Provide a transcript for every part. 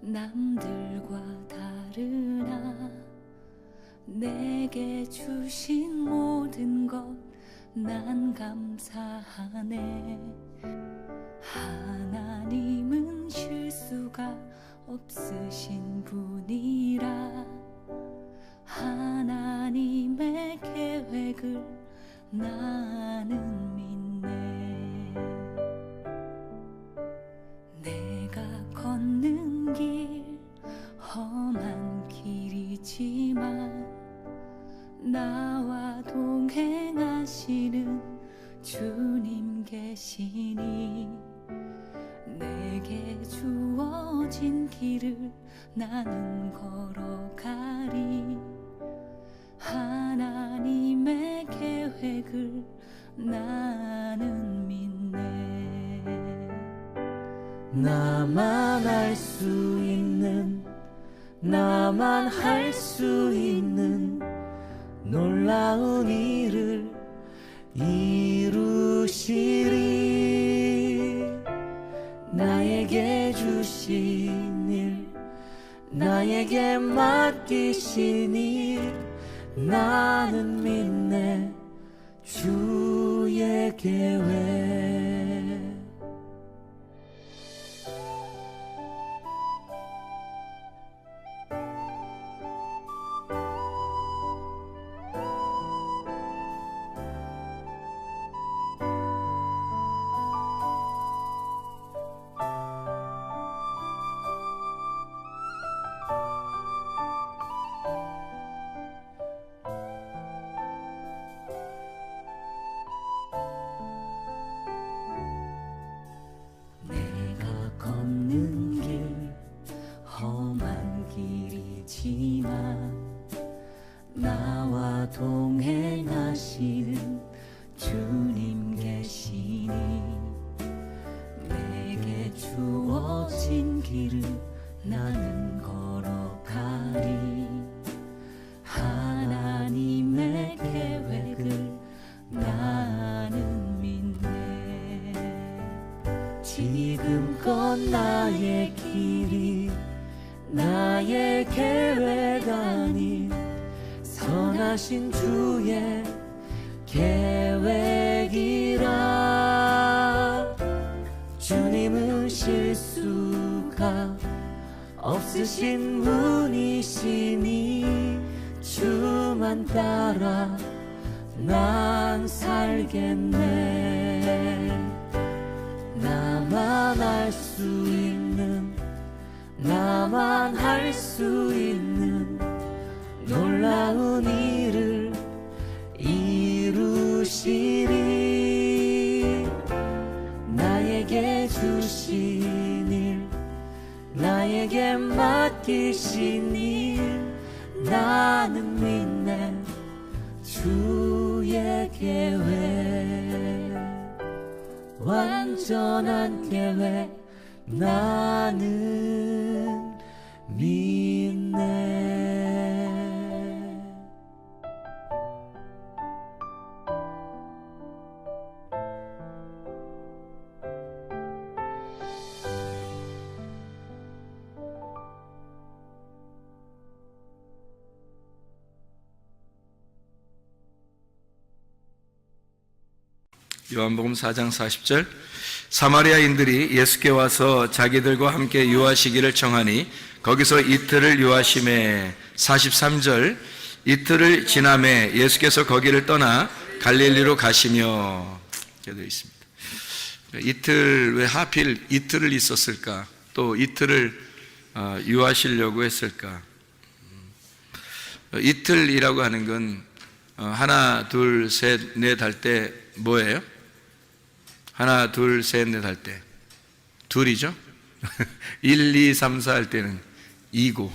남들과 다르나 내게 주신 모든 것 난 감사하네. 하나님은 실수가 없으신 분이라 하나님의 계획을 나는 믿네. 내가 걷는 길 험한 길이지만 나와 동행하시는 주님 계시니 내게 주어진 길을 나는 걸어가리. 하나님의 계획을 나는 믿네. 나만 알 수 있는, 나만 할 수 있는 놀라운 일을 이루시리. 나에게 주신 일, 나에게 맡기신 일 나는 믿네. 주의 계획. 나와 동행하시는 주님 계시니 내게 주어진 길을 나는 걸어가리. 하나님의 계획을 나는 믿네. 지금껏 나의 길이 나의 계획 아닌 선하신 주의 계획이라. 주님은 실수가 없으신 분이시니 주만 따라 난 살겠네. 나만 알 수 있는, 나만 할 수 있는 놀라운 일을 이루시리. 나에게 주신 일, 나에게 맡기신 일 나는 믿네. 주의 계획, 완전한 계획 나는 믿네. 요한복음 4장 40절, 사마리아인들이 예수께 와서 자기들과 함께 유하시기를 청하니 거기서 이틀을 유하심에. 43절, 이틀을 지남에 예수께서 거기를 떠나 갈릴리로 가시며. 이렇게 되어 있습니다. 이틀, 왜 하필 이틀을 있었을까? 또 이틀을 유하시려고 했을까? 이틀이라고 하는 건 하나, 둘, 셋, 넷 할 때 뭐예요? 하나, 둘, 셋, 넷 할 때 둘이죠? 1, 2, 3, 4 할 때는 2고.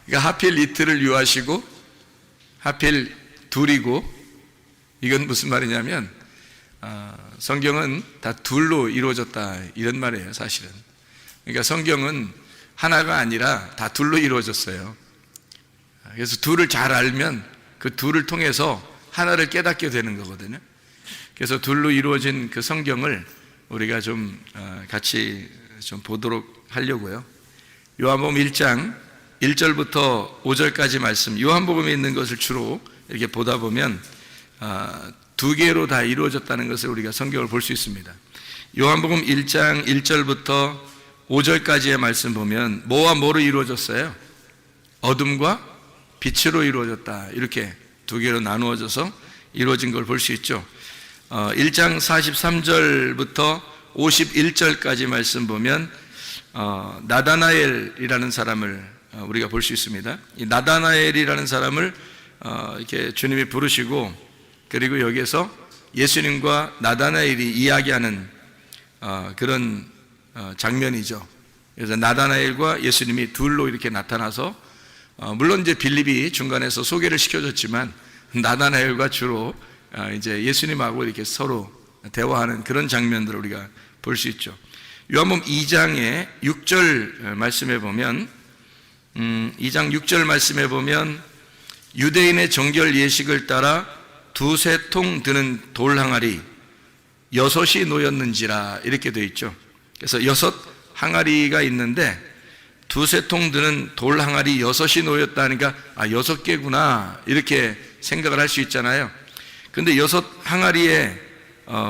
그러니까 하필 이틀을 유하시고 하필 둘이고. 이건 무슨 말이냐면 성경은 다 둘로 이루어졌다 이런 말이에요, 사실은. 그러니까 성경은 하나가 아니라 다 둘로 이루어졌어요. 그래서 둘을 잘 알면 그 둘을 통해서 하나를 깨닫게 되는 거거든요. 그래서 둘로 이루어진 그 성경을 우리가 좀 같이 좀 보도록 하려고요. 요한복음 1장 1절부터 5절까지 말씀, 요한복음에 있는 것을 주로 이렇게 보다 보면 두 개로 다 이루어졌다는 것을 우리가 성경을 볼 수 있습니다. 요한복음 1장 1절부터 5절까지의 말씀 보면 뭐와 뭐로 이루어졌어요? 어둠과 빛으로 이루어졌다. 이렇게 두 개로 나누어져서 이루어진 걸 볼 수 있죠. 1장 43절부터 51절까지 말씀 보면 나다나엘이라는 사람을 우리가 볼 수 있습니다. 이 나다나엘이라는 사람을 이렇게 주님이 부르시고, 그리고 여기에서 예수님과 나다나엘이 이야기하는 그런 장면이죠. 그래서 나다나엘과 예수님이 둘로 이렇게 나타나서 물론 이제 빌립이 중간에서 소개를 시켜줬지만 나다나엘과 주로 이제 예수님하고 이렇게 서로 대화하는 그런 장면들을 우리가 볼 수 있죠. 요한복음 2장의 6절 말씀에 보면 2장 6절 말씀에 보면 유대인의 정결 예식을 따라 두세 통 드는 돌 항아리 6이 놓였는지라 이렇게 되어 있죠. 그래서 6 항아리가 있는데 두세 통 드는 돌 항아리 6이 놓였다니까 6개구나 이렇게 생각을 할 수 있잖아요. 근데 6 항아리에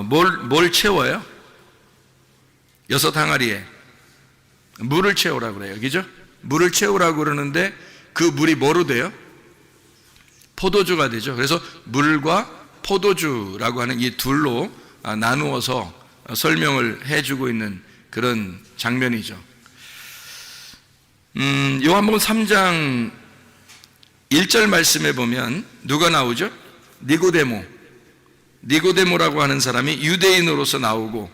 뭘 채워요? 6 항아리에 물을 채우라고 그래요. 그죠? 물을 채우라고 그러는데 그 물이 뭐로 돼요? 포도주가 되죠. 그래서 물과 포도주라고 하는 이 둘로 나누어서 설명을 해주고 있는 그런 장면이죠. 요한복음 3장 1절 말씀에 보면 누가 나오죠? 니고데모라고 하는 사람이 유대인으로서 나오고,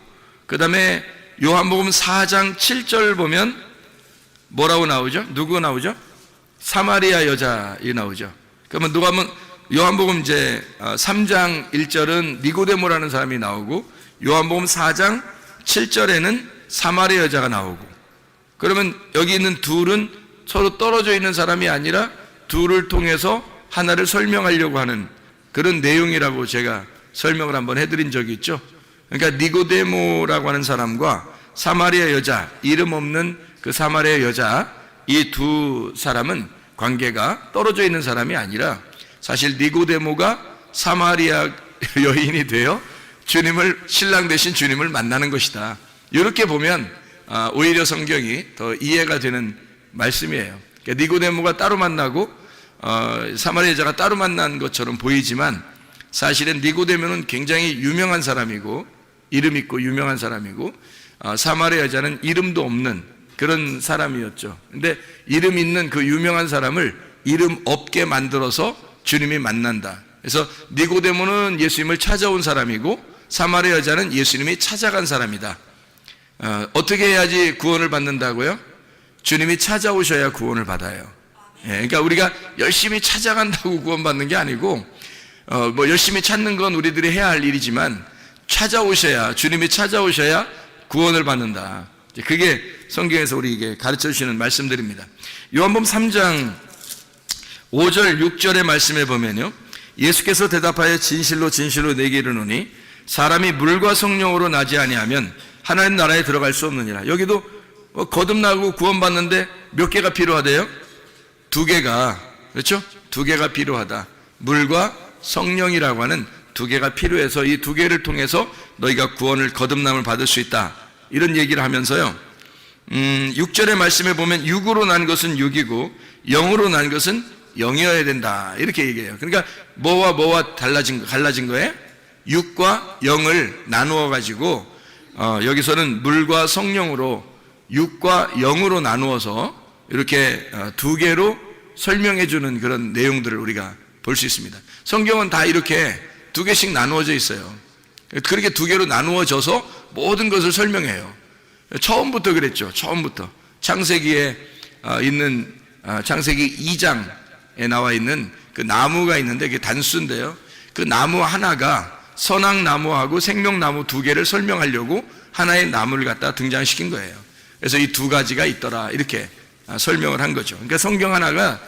그 다음에 요한복음 4장 7절 보면 뭐라고 나오죠? 누구 나오죠? 사마리아 여자이 나오죠. 그러면 누가 하면 요한복음 이제 3장 1절은 니고데모라는 사람이 나오고, 요한복음 4장 7절에는 사마리아 여자가 나오고, 그러면 여기 있는 둘은 서로 떨어져 있는 사람이 아니라 둘을 통해서 하나를 설명하려고 하는 그런 내용이라고 제가 설명을 한번 해드린 적이 있죠. 그러니까 니고데모라고 하는 사람과 사마리아 여자, 이름 없는 그 사마리아 여자, 이 두 사람은 관계가 떨어져 있는 사람이 아니라 사실 니고데모가 사마리아 여인이 되어 신랑 되신 주님을 만나는 것이다. 이렇게 보면 오히려 성경이 더 이해가 되는 말씀이에요. 그러니까 니고데모가 따로 만나고 사마리아 여자가 따로 만난 것처럼 보이지만 사실은 니고데모는 굉장히 유명한 사람이고 이름 있고 유명한 사람이고 사마리아 여자는 이름도 없는 그런 사람이었죠. 근데 이름 있는 그 유명한 사람을 이름 없게 만들어서 주님이 만난다. 그래서 니고데모는 예수님을 찾아온 사람이고 사마리아 여자는 예수님이 찾아간 사람이다. 어떻게 해야지 구원을 받는다고요? 주님이 찾아오셔야 구원을 받아요. 그러니까 우리가 열심히 찾아간다고 구원받는 게 아니고 뭐 열심히 찾는 건 우리들이 해야 할 일이지만 주님이 찾아오셔야 구원을 받는다. 그게 성경에서 우리에게 가르쳐 주시는 말씀들입니다. 요한복음 3장 5절 6절의 말씀에 보면요, 예수께서 대답하여 진실로 진실로 내게 이르노니 사람이 물과 성령으로 나지 아니하면 하나님 나라에 들어갈 수 없느니라. 여기도 거듭나고 구원받는데 몇 개가 필요하대요? 2개가, 그렇죠? 2개가 필요하다. 물과 성령이라고 하는 2개가 필요해서 이 2개를 통해서 너희가 구원을, 거듭남을 받을 수 있다. 이런 얘기를 하면서요, 6절의 말씀에 보면 육으로 난 것은 육이고 영으로 난 것은 영이어야 된다. 이렇게 얘기해요. 그러니까 뭐와 갈라진 거예요? 육과 영을 나누어 가지고 여기서는 물과 성령으로 육과 영으로 나누어서 이렇게 2개로 설명해 주는 그런 내용들을 우리가 볼 수 있습니다. 성경은 다 이렇게 2개씩 나누어져 있어요. 그렇게 2개로 나누어져서 모든 것을 설명해요. 처음부터 그랬죠. 처음부터 창세기에 있는 창세기 2장에 나와 있는 그 나무가 있는데 그게 단수인데요, 그 나무 하나가 선악나무하고 생명나무 2개를 설명하려고 하나의 나무를 갖다 등장시킨 거예요. 그래서 이 2가지가 있더라 이렇게 설명을 한 거죠. 그러니까 성경 하나가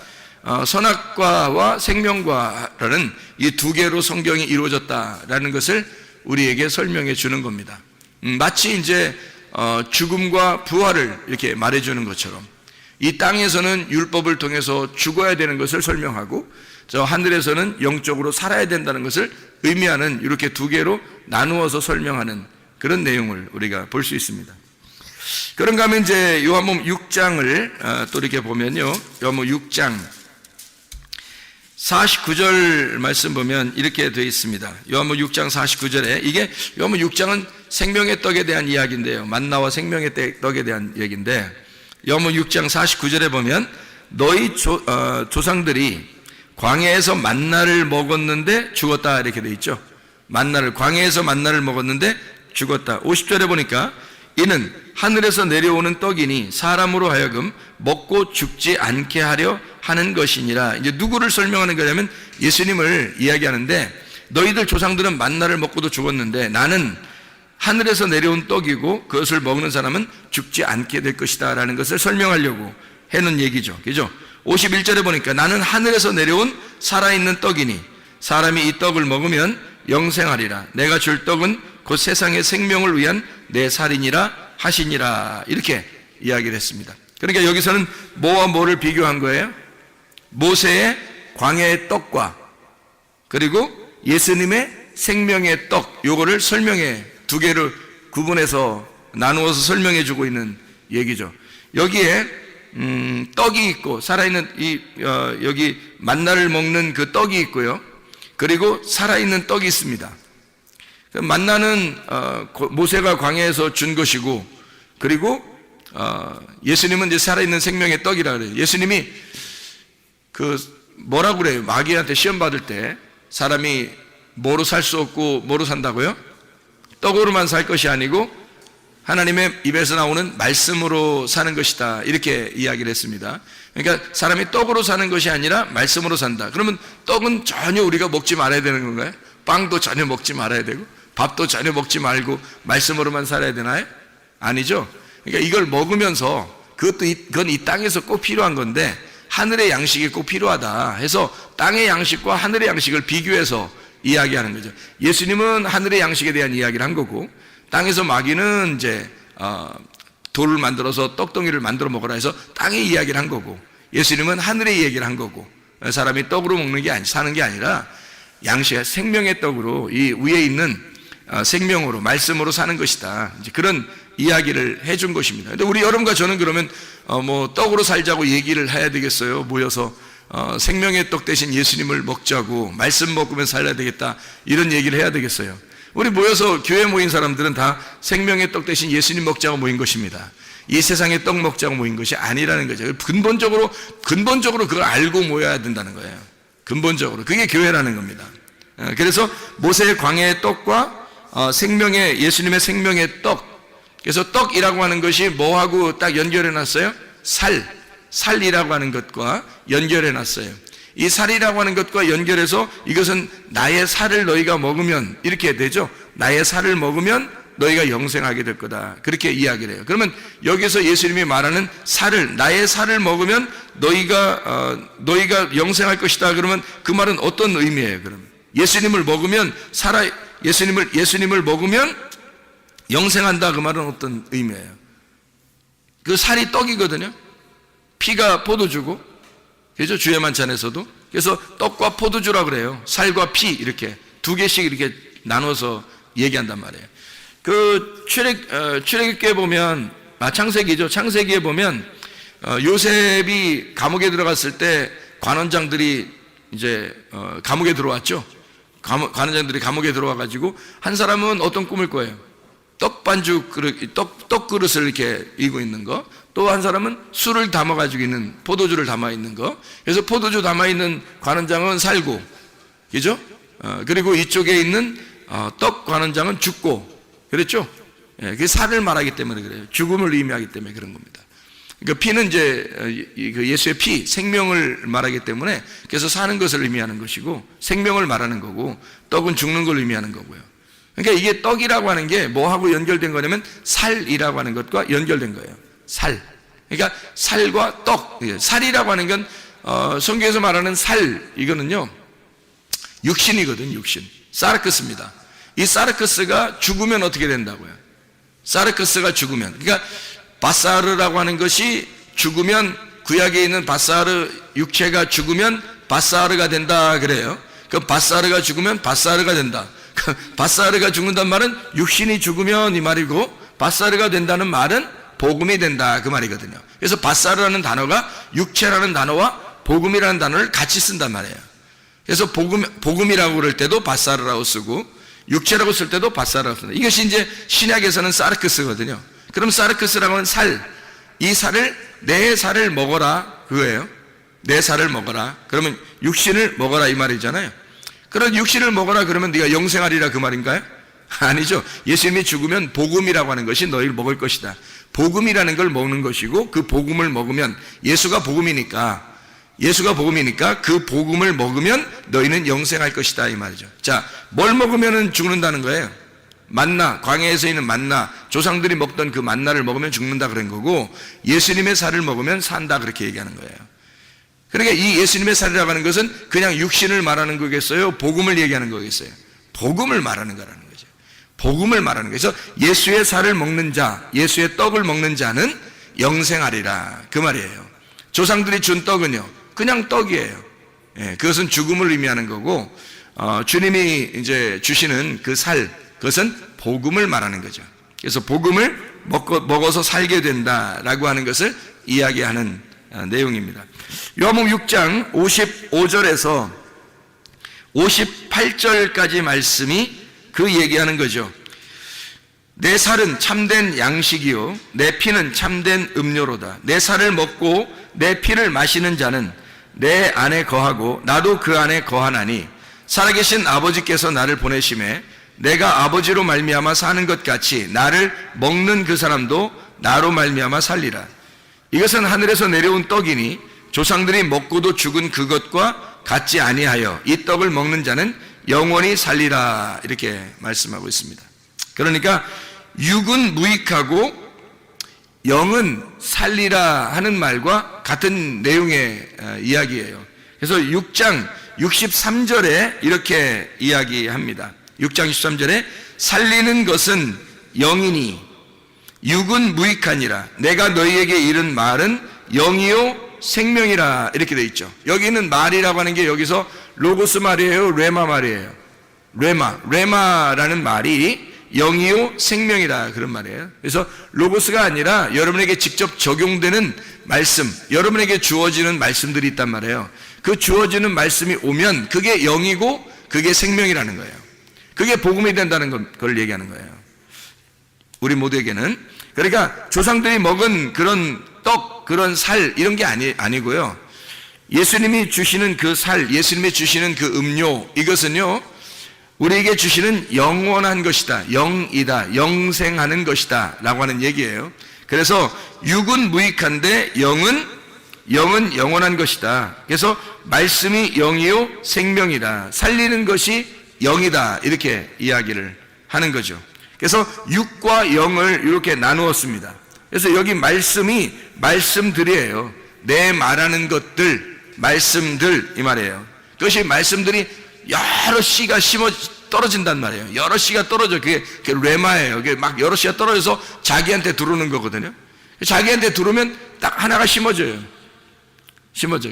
선악과와 생명과라는 이 2개로 성경이 이루어졌다라는 것을 우리에게 설명해 주는 겁니다. 마치 이제 죽음과 부활을 이렇게 말해주는 것처럼 이 땅에서는 율법을 통해서 죽어야 되는 것을 설명하고 저 하늘에서는 영적으로 살아야 된다는 것을 의미하는 이렇게 두 개로 나누어서 설명하는 그런 내용을 우리가 볼 수 있습니다. 그런가 하면 이제 요한복음 6장을 또 이렇게 보면요, 요한복음 6장 49절 말씀 보면 이렇게 되어 있습니다. 요한복음 6장 49절에 이게 요한복음 6장은 생명의 떡에 대한 이야기인데요, 만나와 생명의 떡에 대한 얘기인데 요한복음 6장 49절에 보면 너희 조상들이 광야에서 만나를 먹었는데 죽었다 이렇게 되어 있죠. 광야에서 만나를 먹었는데 죽었다. 50절에 보니까 이는 하늘에서 내려오는 떡이니 사람으로 하여금 먹고 죽지 않게 하려 하는 것이니라. 이제 누구를 설명하는 거냐면 예수님을 이야기하는데 너희들 조상들은 만나를 먹고도 죽었는데 나는 하늘에서 내려온 떡이고 그것을 먹는 사람은 죽지 않게 될 것이다 라는 것을 설명하려고 해놓은 얘기죠. 그죠? 51절에 보니까 나는 하늘에서 내려온 살아있는 떡이니 사람이 이 떡을 먹으면 영생하리라. 내가 줄 떡은 곧 세상의 생명을 위한 내 살이니라 하시니라. 이렇게 이야기를 했습니다. 그러니까 여기서는 뭐와 뭐를 비교한 거예요? 모세의 광야의 떡과 그리고 예수님의 생명의 떡, 요거를 설명해 두 개를 구분해서 나누어서 설명해 주고 있는 얘기죠. 여기에 떡이 있고 살아있는 여기 만나를 먹는 그 떡이 있고요. 그리고 살아있는 떡이 있습니다. 만나는 모세가 광야에서 준 것이고 그리고 예수님은 이제 살아있는 생명의 떡이라 그래요. 예수님이 그 뭐라고 그래요? 마귀한테 시험 받을 때 사람이 뭐로 살 수 없고 뭐로 산다고요? 떡으로만 살 것이 아니고 하나님의 입에서 나오는 말씀으로 사는 것이다 이렇게 이야기를 했습니다. 그러니까 사람이 떡으로 사는 것이 아니라 말씀으로 산다. 그러면 떡은 전혀 우리가 먹지 말아야 되는 건가요? 빵도 전혀 먹지 말아야 되고 밥도 전혀 먹지 말고 말씀으로만 살아야 되나요? 아니죠. 그러니까 이걸 먹으면서 그건 이 땅에서 꼭 필요한 건데 하늘의 양식이 꼭 필요하다 해서 땅의 양식과 하늘의 양식을 비교해서 이야기하는 거죠. 예수님은 하늘의 양식에 대한 이야기를 한 거고 땅에서 마귀는 이제 돌을 만들어서 떡덩이를 만들어 먹으라 해서 땅의 이야기를 한 거고 예수님은 하늘의 얘기를 한 거고 사람이 떡으로 먹는 게 사는 게 아니라 양식 생명의 떡으로 이 위에 있는 생명으로 말씀으로 사는 것이다. 이제 그런 이야기를 해준 것입니다. 근데 우리 여러분과 저는 그러면 뭐 떡으로 살자고 얘기를 해야 되겠어요? 모여서 생명의 떡 대신 예수님을 먹자고 말씀 먹으면 살아야 되겠다 이런 얘기를 해야 되겠어요? 우리 모여서 교회 모인 사람들은 다 생명의 떡 대신 예수님 먹자고 모인 것입니다. 이 세상의 떡 먹자고 모인 것이 아니라는 거죠. 근본적으로 그걸 알고 모여야 된다는 거예요. 근본적으로 그게 교회라는 겁니다. 그래서 모세의 광야의 떡과 예수님의 생명의 떡. 그래서 떡이라고 하는 것이 뭐하고 딱 연결해 놨어요? 살이라고 하는 것과 연결해 놨어요. 이 살이라고 하는 것과 연결해서 이것은 나의 살을 너희가 먹으면 이렇게 되죠. 나의 살을 먹으면 너희가 영생하게 될 거다. 그렇게 이야기를 해요. 그러면 여기서 예수님이 말하는 나의 살을 먹으면 너희가 영생할 것이다. 그러면 그 말은 어떤 의미예요? 그러면 예수님을 먹으면 예수님을 먹으면 영생한다. 그 말은 어떤 의미예요? 그 살이 떡이거든요. 피가 포도주고 그죠? 주의 만찬에서도. 그래서 떡과 포도주라 그래요. 살과 피 이렇게 두 개씩 이렇게 나눠서 얘기한단 말이에요. 그 출애굽기에 보면 창세기죠. 창세기에 보면 요셉이 감옥에 들어갔을 때 관원장들이 이제 감옥에 들어왔죠. 관원장들이 감옥에 들어와 가지고 한 사람은 어떤 꿈을 꿔요? 떡 그릇을 이렇게 이고 있는 거. 또 한 사람은 술을 담아 가지고 있는 포도주를 담아 있는 거. 그래서 포도주 담아 있는 관원장은 살고, 그죠? 그리고 이쪽에 있는 떡 관원장은 죽고, 그랬죠? 예, 그게 살을 말하기 때문에 그래요. 죽음을 의미하기 때문에 그런 겁니다. 그러니까 피는 이제 예수의 피, 생명을 말하기 때문에 그래서 사는 것을 의미하는 것이고 생명을 말하는 거고 떡은 죽는 걸 의미하는 거고요. 그러니까 이게 떡이라고 하는 게 뭐하고 연결된 거냐면 살이라고 하는 것과 연결된 거예요. 살. 그러니까 살과 떡. 살이라고 하는 건 성경에서 말하는 살, 이거는요 육신이거든. 육신. 사르크스입니다. 이 사르크스가 죽으면 어떻게 된다고요? 사르크스가 죽으면, 그러니까 바사르라고 하는 것이 죽으면, 구약에 있는 바사르 육체가 죽으면 바사르가 된다 그래요. 그 바사르가 죽으면 바사르가 된다. 바사르가 죽는다는 말은 육신이 죽으면 이 말이고, 바사르가 된다는 말은 복음이 된다 그 말이거든요. 그래서 바사르라는 단어가 육체라는 단어와 복음이라는 단어를 같이 쓴단 말이에요. 그래서 복음이라고 그럴 때도 바사르라고 쓰고, 육체라고 쓸 때도 바사르라고 씁니다. 이것이 이제 신약에서는 사르크스거든요. 그럼 사르크스라고 하는 살, 이 살을, 내 살을 먹어라 그거예요. 내 살을 먹어라. 그러면 육신을 먹어라 이 말이잖아요. 그런 육신을 먹어라 그러면 네가 영생하리라 그 말인가요? 아니죠. 예수님이 죽으면 복음이라고 하는 것이 너희를 먹을 것이다. 복음이라는 걸 먹는 것이고, 그 복음을 먹으면, 예수가 복음이니까 그 복음을 먹으면 너희는 영생할 것이다 이 말이죠. 자, 뭘 먹으면 죽는다는 거예요? 만나, 광야에서 있는 만나, 조상들이 먹던 그 만나를 먹으면 죽는다 그런 거고, 예수님의 살을 먹으면 산다 그렇게 얘기하는 거예요. 그러니까 이 예수님의 살이라고 하는 것은 그냥 육신을 말하는 거겠어요? 복음을 얘기하는 거겠어요? 복음을 말하는 거라는 거죠. 복음을 말하는 거예요. 그래서 예수의 살을 먹는 자, 예수의 떡을 먹는 자는 영생하리라 그 말이에요. 조상들이 준 떡은요, 그냥 떡이에요. 예, 그것은 죽음을 의미하는 거고, 주님이 이제 주시는 그 살, 그것은 복음을 말하는 거죠. 그래서 복음을 먹어서 살게 된다라고 하는 것을 이야기하는 내용입니다. 요한복음 6장 55절에서 58절까지 말씀이 그 얘기하는 거죠. 내 살은 참된 양식이요 내 피는 참된 음료로다. 내 살을 먹고 내 피를 마시는 자는 내 안에 거하고 나도 그 안에 거하나니, 살아계신 아버지께서 나를 보내심에 내가 아버지로 말미암아 사는 것 같이 나를 먹는 그 사람도 나로 말미암아 살리라. 이것은 하늘에서 내려온 떡이니 조상들이 먹고도 죽은 그것과 같지 아니하여 이 떡을 먹는 자는 영원히 살리라 이렇게 말씀하고 있습니다. 그러니까 육은 무익하고 영은 살리라 하는 말과 같은 내용의 이야기예요. 그래서 6장 63절에 이렇게 이야기합니다. 6장 63절에 살리는 것은 영이니 육은 무익하니라. 내가 너희에게 이른 말은 영이요 생명이라 이렇게 되어 있죠. 여기 있는 말이라고 하는 게 여기서 로고스 말이에요, 레마 말이에요? 레마라는 말이 영이요 생명이라 그런 말이에요. 그래서 로고스가 아니라 여러분에게 직접 적용되는 말씀, 여러분에게 주어지는 말씀들이 있단 말이에요. 그 주어지는 말씀이 오면 그게 영이고 그게 생명이라는 거예요. 그게 복음이 된다는 걸 얘기하는 거예요. 우리 모두에게는. 그러니까 조상들이 먹은 그런 떡, 그런 살 이런 게 아니고요. 예수님이 주시는 그 살, 예수님이 주시는 그 음료, 이것은요 우리에게 주시는 영원한 것이다, 영이다, 영생하는 것이다 라고 하는 얘기예요. 그래서 육은 무익한데 영은 영원한 것이다. 그래서 말씀이 영이요 생명이다, 살리는 것이 영이다 이렇게 이야기를 하는 거죠. 그래서 육과 영을 이렇게 나누었습니다. 그래서 여기 말씀이 말씀들이에요. 내 말하는 것들, 말씀들 이 말이에요. 그것이 말씀들이 여러 씨가 떨어진단 말이에요. 여러 씨가 떨어져. 그게 레마예요. 그게 막 여러 씨가 떨어져서 자기한테 들어오는 거거든요. 자기한테 들어오면 딱 하나가 심어져요.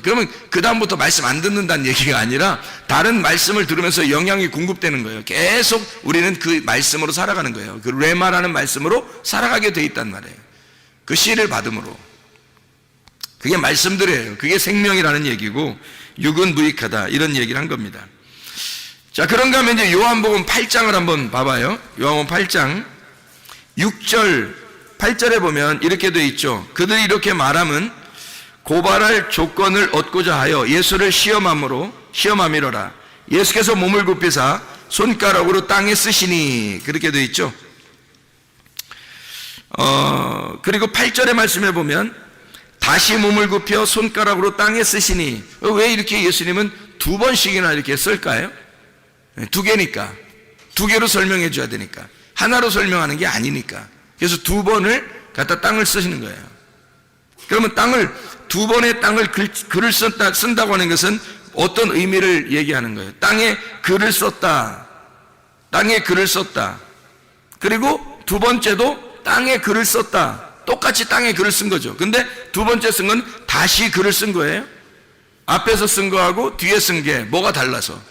그러면 그 다음부터 말씀 안 듣는다는 얘기가 아니라 다른 말씀을 들으면서 영향이 공급되는 거예요. 계속 우리는 그 말씀으로 살아가는 거예요. 그 레마라는 말씀으로 살아가게 돼 있단 말이에요. 그 씨를 받음으로. 그게 말씀들이에요. 그게 생명이라는 얘기고 육은 무익하다 이런 얘기를 한 겁니다. 자, 그런가 하면 이제 요한복음 8장을 한번 봐봐요. 요한복음 8장 6절 8절에 보면 이렇게 돼 있죠. 그들이 이렇게 말함은 고발할 조건을 얻고자 하여 예수를 시험함이로라. 예수께서 몸을 굽히사 손가락으로 땅에 쓰시니 그렇게 돼 있죠. 그리고 8절의 말씀에 보면 다시 몸을 굽혀 손가락으로 땅에 쓰시니, 왜 이렇게 예수님은 두 번씩이나 이렇게 쓸까요? 두 개니까, 두 개로 설명해 줘야 되니까, 하나로 설명하는 게 아니니까. 그래서 두 번을 갖다 땅을 쓰시는 거예요. 그러면 두 번의 글을 쓴다고 하는 것은 어떤 의미를 얘기하는 거예요? 땅에 글을 썼다. 그리고 두 번째도 땅에 글을 썼다. 똑같이 땅에 글을 쓴 거죠. 근데 두 번째 쓴 건 다시 글을 쓴 거예요. 앞에서 쓴 거하고 뒤에 쓴 게 뭐가 달라서.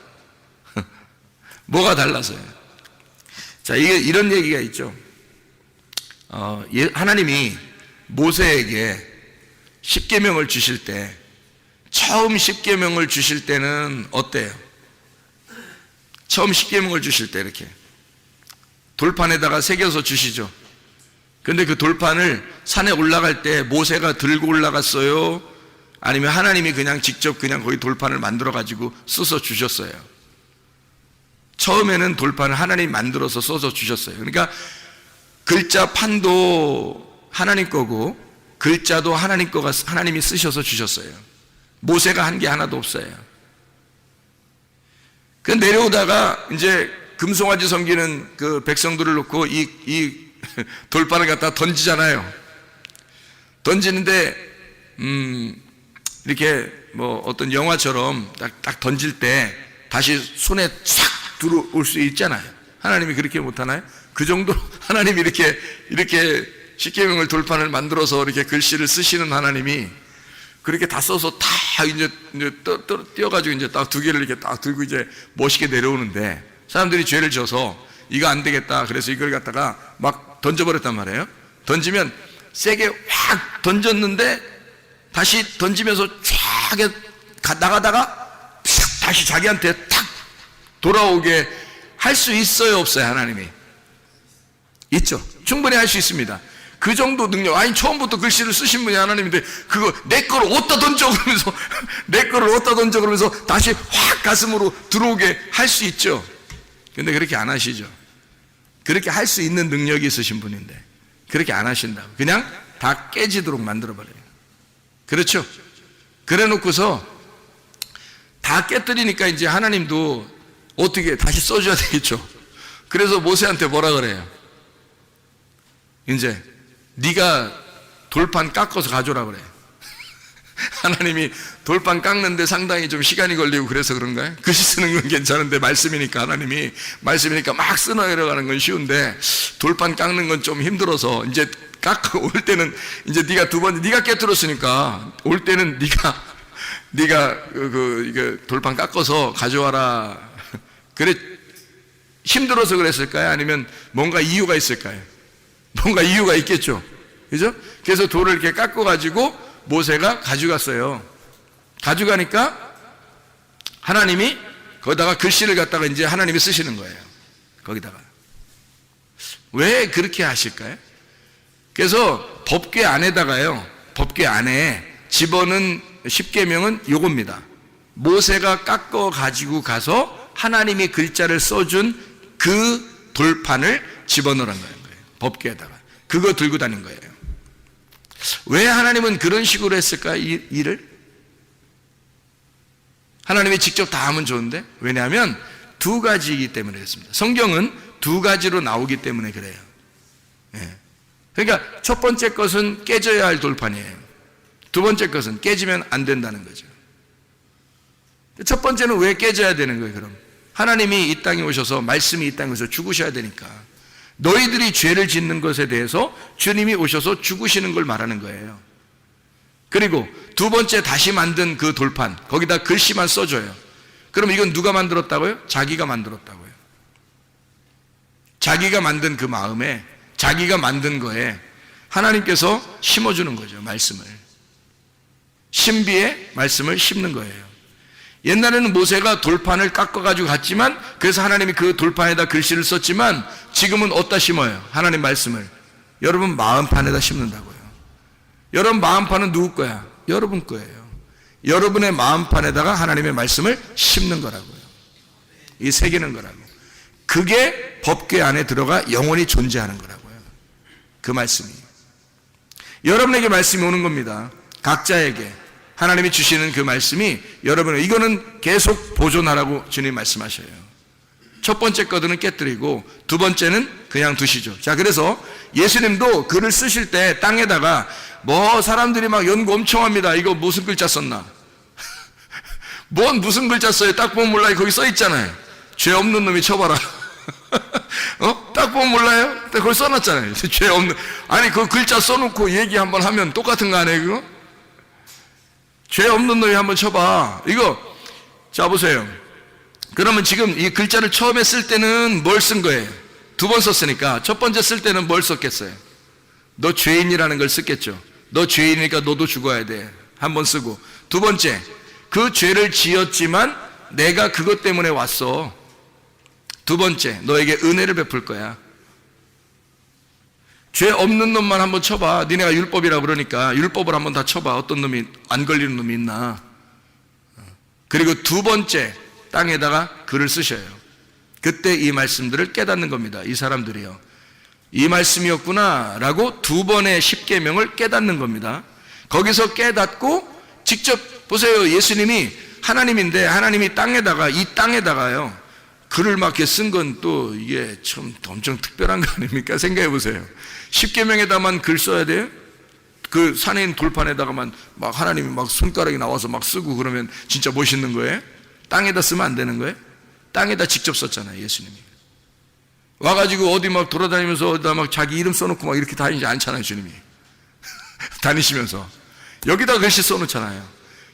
뭐가 달라서요. 자, 이게 이런 얘기가 있죠. 하나님이 모세에게 십계명을 주실 때, 처음 십계명을 주실 때는 어때요? 처음 십계명을 주실 때 이렇게 돌판에다가 새겨서 주시죠. 근데 그 돌판을 산에 올라갈 때 모세가 들고 올라갔어요? 아니면 하나님이 그냥 직접 그냥 거기 돌판을 만들어 가지고 써서 주셨어요? 처음에는 돌판을 하나님이 만들어서 써서 주셨어요. 그러니까 글자 판도 하나님 거고 글자도 하나님 거가 하나님이 쓰셔서 주셨어요. 모세가 한 게 하나도 없어요. 그 내려오다가 이제 금송아지 섬기는 그 백성들을 놓고 이 돌판을 갖다 던지잖아요. 던지는데 이렇게 뭐 어떤 영화처럼 딱 던질 때 다시 손에 싹 들어올 수 있잖아요. 하나님이 그렇게 못하나요? 그 정도 하나님이 이렇게 십계명을 돌판을 만들어서 이렇게 글씨를 쓰시는 하나님이 그렇게 다 써서 다 이제 띄어가지고 이제 딱 두 개를 이렇게 딱 들고 이제 멋있게 내려오는데 사람들이 죄를 져서 이거 안 되겠다. 그래서 이걸 갖다가 막 던져버렸단 말이에요. 던지면 세게 확 던졌는데 다시 던지면서 쫙 나가다가 다시 자기한테 탁 돌아오게 할 수 있어요, 없어요? 하나님이 있죠. 충분히 할 수 있습니다. 그 정도 능력. 아니 처음부터 글씨를 쓰신 분이 하나님인데 그거 내 거를 어디다 던져 그러면서 내 거를 어디다 던져 그러면서 다시 확 가슴으로 들어오게 할 수 있죠. 근데 그렇게 안 하시죠. 그렇게 할 수 있는 능력이 있으신 분인데 그렇게 안 하신다고 그냥 다 깨지도록 만들어버려요. 그렇죠? 그래 놓고서 다 깨뜨리니까 이제 하나님도 어떻게 다시 써줘야 되겠죠. 그래서 모세한테 뭐라 그래요? 이제 네가 돌판 깎아서 가져오라 그래. 하나님이 돌판 깎는데 상당히 좀 시간이 걸리고 그래서 그런가요? 글씨 쓰는 건 괜찮은데 말씀이니까 하나님이 말씀이니까 막 쓰나 내려가는 건 쉬운데 돌판 깎는 건 좀 힘들어서 이제 깎아 올 때는 이제 네가 두 번 네가 깨뜨렸으니까 올 때는 네가 이거 돌판 깎아서 가져와라. 그래 힘들어서 그랬을까요? 아니면 뭔가 이유가 있을까요? 뭔가 이유가 있겠죠. 그죠? 그래서 돌을 이렇게 깎아 가지고 모세가 가져갔어요. 가져가니까 하나님이 거기다가 글씨를 갖다가 이제 하나님이 쓰시는 거예요. 거기다가. 왜 그렇게 하실까요? 그래서 법궤 안에다가요. 법궤 안에 집어넣은 십계명은 요겁니다. 모세가 깎아 가지고 가서 하나님이 글자를 써준 그 돌판을 집어넣으라는 거예요. 법궤에다가. 그거 들고 다닌 거예요. 왜 하나님은 그런 식으로 했을까요? 이 일을? 하나님이 직접 다 하면 좋은데 왜냐하면 두 가지이기 때문에 그렇습니다. 성경은 두 가지로 나오기 때문에 그래요. 예. 그러니까 첫 번째 것은 깨져야 할 돌판이에요. 두 번째 것은 깨지면 안 된다는 거죠. 첫 번째는 왜 깨져야 되는 거예요? 그럼 하나님이 이 땅에 오셔서 말씀이 이 땅에 오셔서 죽으셔야 되니까 너희들이 죄를 짓는 것에 대해서 주님이 오셔서 죽으시는 걸 말하는 거예요. 그리고 두 번째 다시 만든 그 돌판 거기다 글씨만 써줘요. 그럼 이건 누가 만들었다고요? 자기가 만들었다고요. 자기가 만든 그 마음에 자기가 만든 거에 하나님께서 심어주는 거죠. 말씀을 신비의 말씀을 심는 거예요. 옛날에는 모세가 돌판을 깎아가지고 갔지만 그래서 하나님이 그 돌판에다 글씨를 썼지만 지금은 어디다 심어요? 하나님 말씀을 여러분 마음판에다 심는다고요. 여러분 마음판은 누구 거야? 여러분 거예요. 여러분의 마음판에다가 하나님의 말씀을 심는 거라고요. 이 새기는 거라고. 그게 법궤 안에 들어가 영원히 존재하는 거라고요. 그 말씀이 여러분에게 말씀이 오는 겁니다. 각자에게 하나님이 주시는 그 말씀이 여러분은 이거는 계속 보존하라고 주님 말씀하셔요. 첫 번째 거는 깨뜨리고 두 번째는 그냥 두시죠. 자, 그래서 예수님도 글을 쓰실 때 땅에다가 뭐 사람들이 막 연구 엄청 합니다. 이거 무슨 글자 썼나? 무슨 글자 써요? 딱 보면 몰라요. 거기 써 있잖아요. 죄 없는 놈이 쳐봐라. 딱 보면 몰라요? 그걸 써놨잖아요. 죄 없는. 아니, 그 글자 써놓고 얘기 한번 하면 똑같은 거 아니에요, 그거? 죄 없는 놈이 한번 쳐봐. 이거, 자, 보세요. 그러면 지금 이 글자를 처음에 쓸 때는 뭘 쓴 거예요? 2번 썼으니까. 첫 번째 쓸 때는 뭘 썼겠어요? 너 죄인이라는 걸 썼겠죠. 너 죄인이니까 너도 죽어야 돼. 한 번 쓰고. 두 번째, 그 죄를 지었지만 내가 그것 때문에 왔어. 두 번째, 너에게 은혜를 베풀 거야. 죄 없는 놈만 한번 쳐봐. 니네가 율법이라고 그러니까 율법을 한번 다 쳐봐. 어떤 놈이 안 걸리는 놈이 있나. 그리고 두 번째, 땅에다가 글을 쓰셔요. 그때 이 말씀들을 깨닫는 겁니다. 이 사람들이요, 이 말씀이었구나 라고 두 번의 십계명을 깨닫는 겁니다. 거기서 깨닫고 직접 보세요. 예수님이 하나님인데 하나님이 땅에다가, 이 땅에다가요, 글을 막 이렇게 쓴 건 또 이게 참 엄청 특별한 거 아닙니까? 생각해 보세요. 십계명에다만 글 써야 돼요? 그 산에 있는 돌판에다가만 막 하나님이 막 손가락이 나와서 막 쓰고 그러면 진짜 멋있는 거예요? 땅에다 쓰면 안 되는 거예요? 땅에다 직접 썼잖아요, 예수님이. 와가지고 어디 막 돌아다니면서 어디다 막 자기 이름 써놓고 막 이렇게 다니지 않잖아요, 주님이. 다니시면서. 여기다 글씨 써놓잖아요.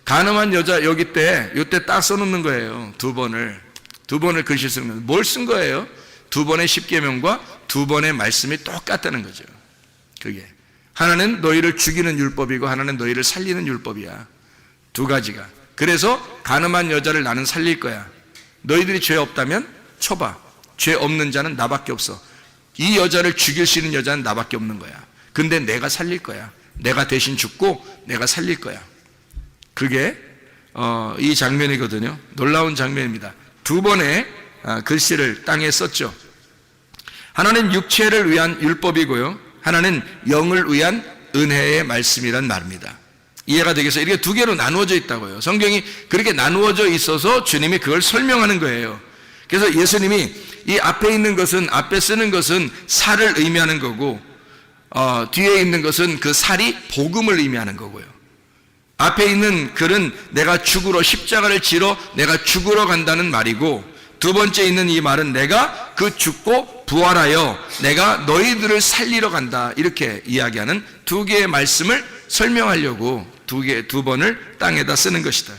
가늠한 여자 여기 때, 요때 딱 써놓는 거예요. 두 번을 글씨 쓰면. 뭘 쓴 거예요? 두 번의 십계명과 두 번의 말씀이 똑같다는 거죠. 그게. 하나는 너희를 죽이는 율법이고 하나는 너희를 살리는 율법이야. 두 가지가. 그래서 가늠한 여자를 나는 살릴 거야. 너희들이 죄 없다면 쳐봐. 죄 없는 자는 나밖에 없어. 이 여자를 죽일 수 있는 여자는 나밖에 없는 거야. 근데 내가 살릴 거야. 내가 대신 죽고 내가 살릴 거야. 그게 이 장면이거든요. 놀라운 장면입니다. 두 번의 글씨를 땅에 썼죠. 하나는 육체를 위한 율법이고요, 하나는 영을 위한 은혜의 말씀이란 말입니다. 이해가 되겠어요? 이렇게 두 개로 나누어져 있다고요. 성경이 그렇게 나누어져 있어서 주님이 그걸 설명하는 거예요. 그래서 예수님이 이 앞에 있는 것은, 앞에 쓰는 것은 살을 의미하는 거고, 뒤에 있는 것은 그 살이 복음을 의미하는 거고요. 앞에 있는 글은 내가 죽으러, 십자가를 지러 내가 죽으러 간다는 말이고, 두 번째 있는 이 말은 내가 그 죽고 부활하여 내가 너희들을 살리러 간다, 이렇게 이야기하는 두 개의 말씀을 설명하려고 두 번을 땅에다 쓰는 것이다.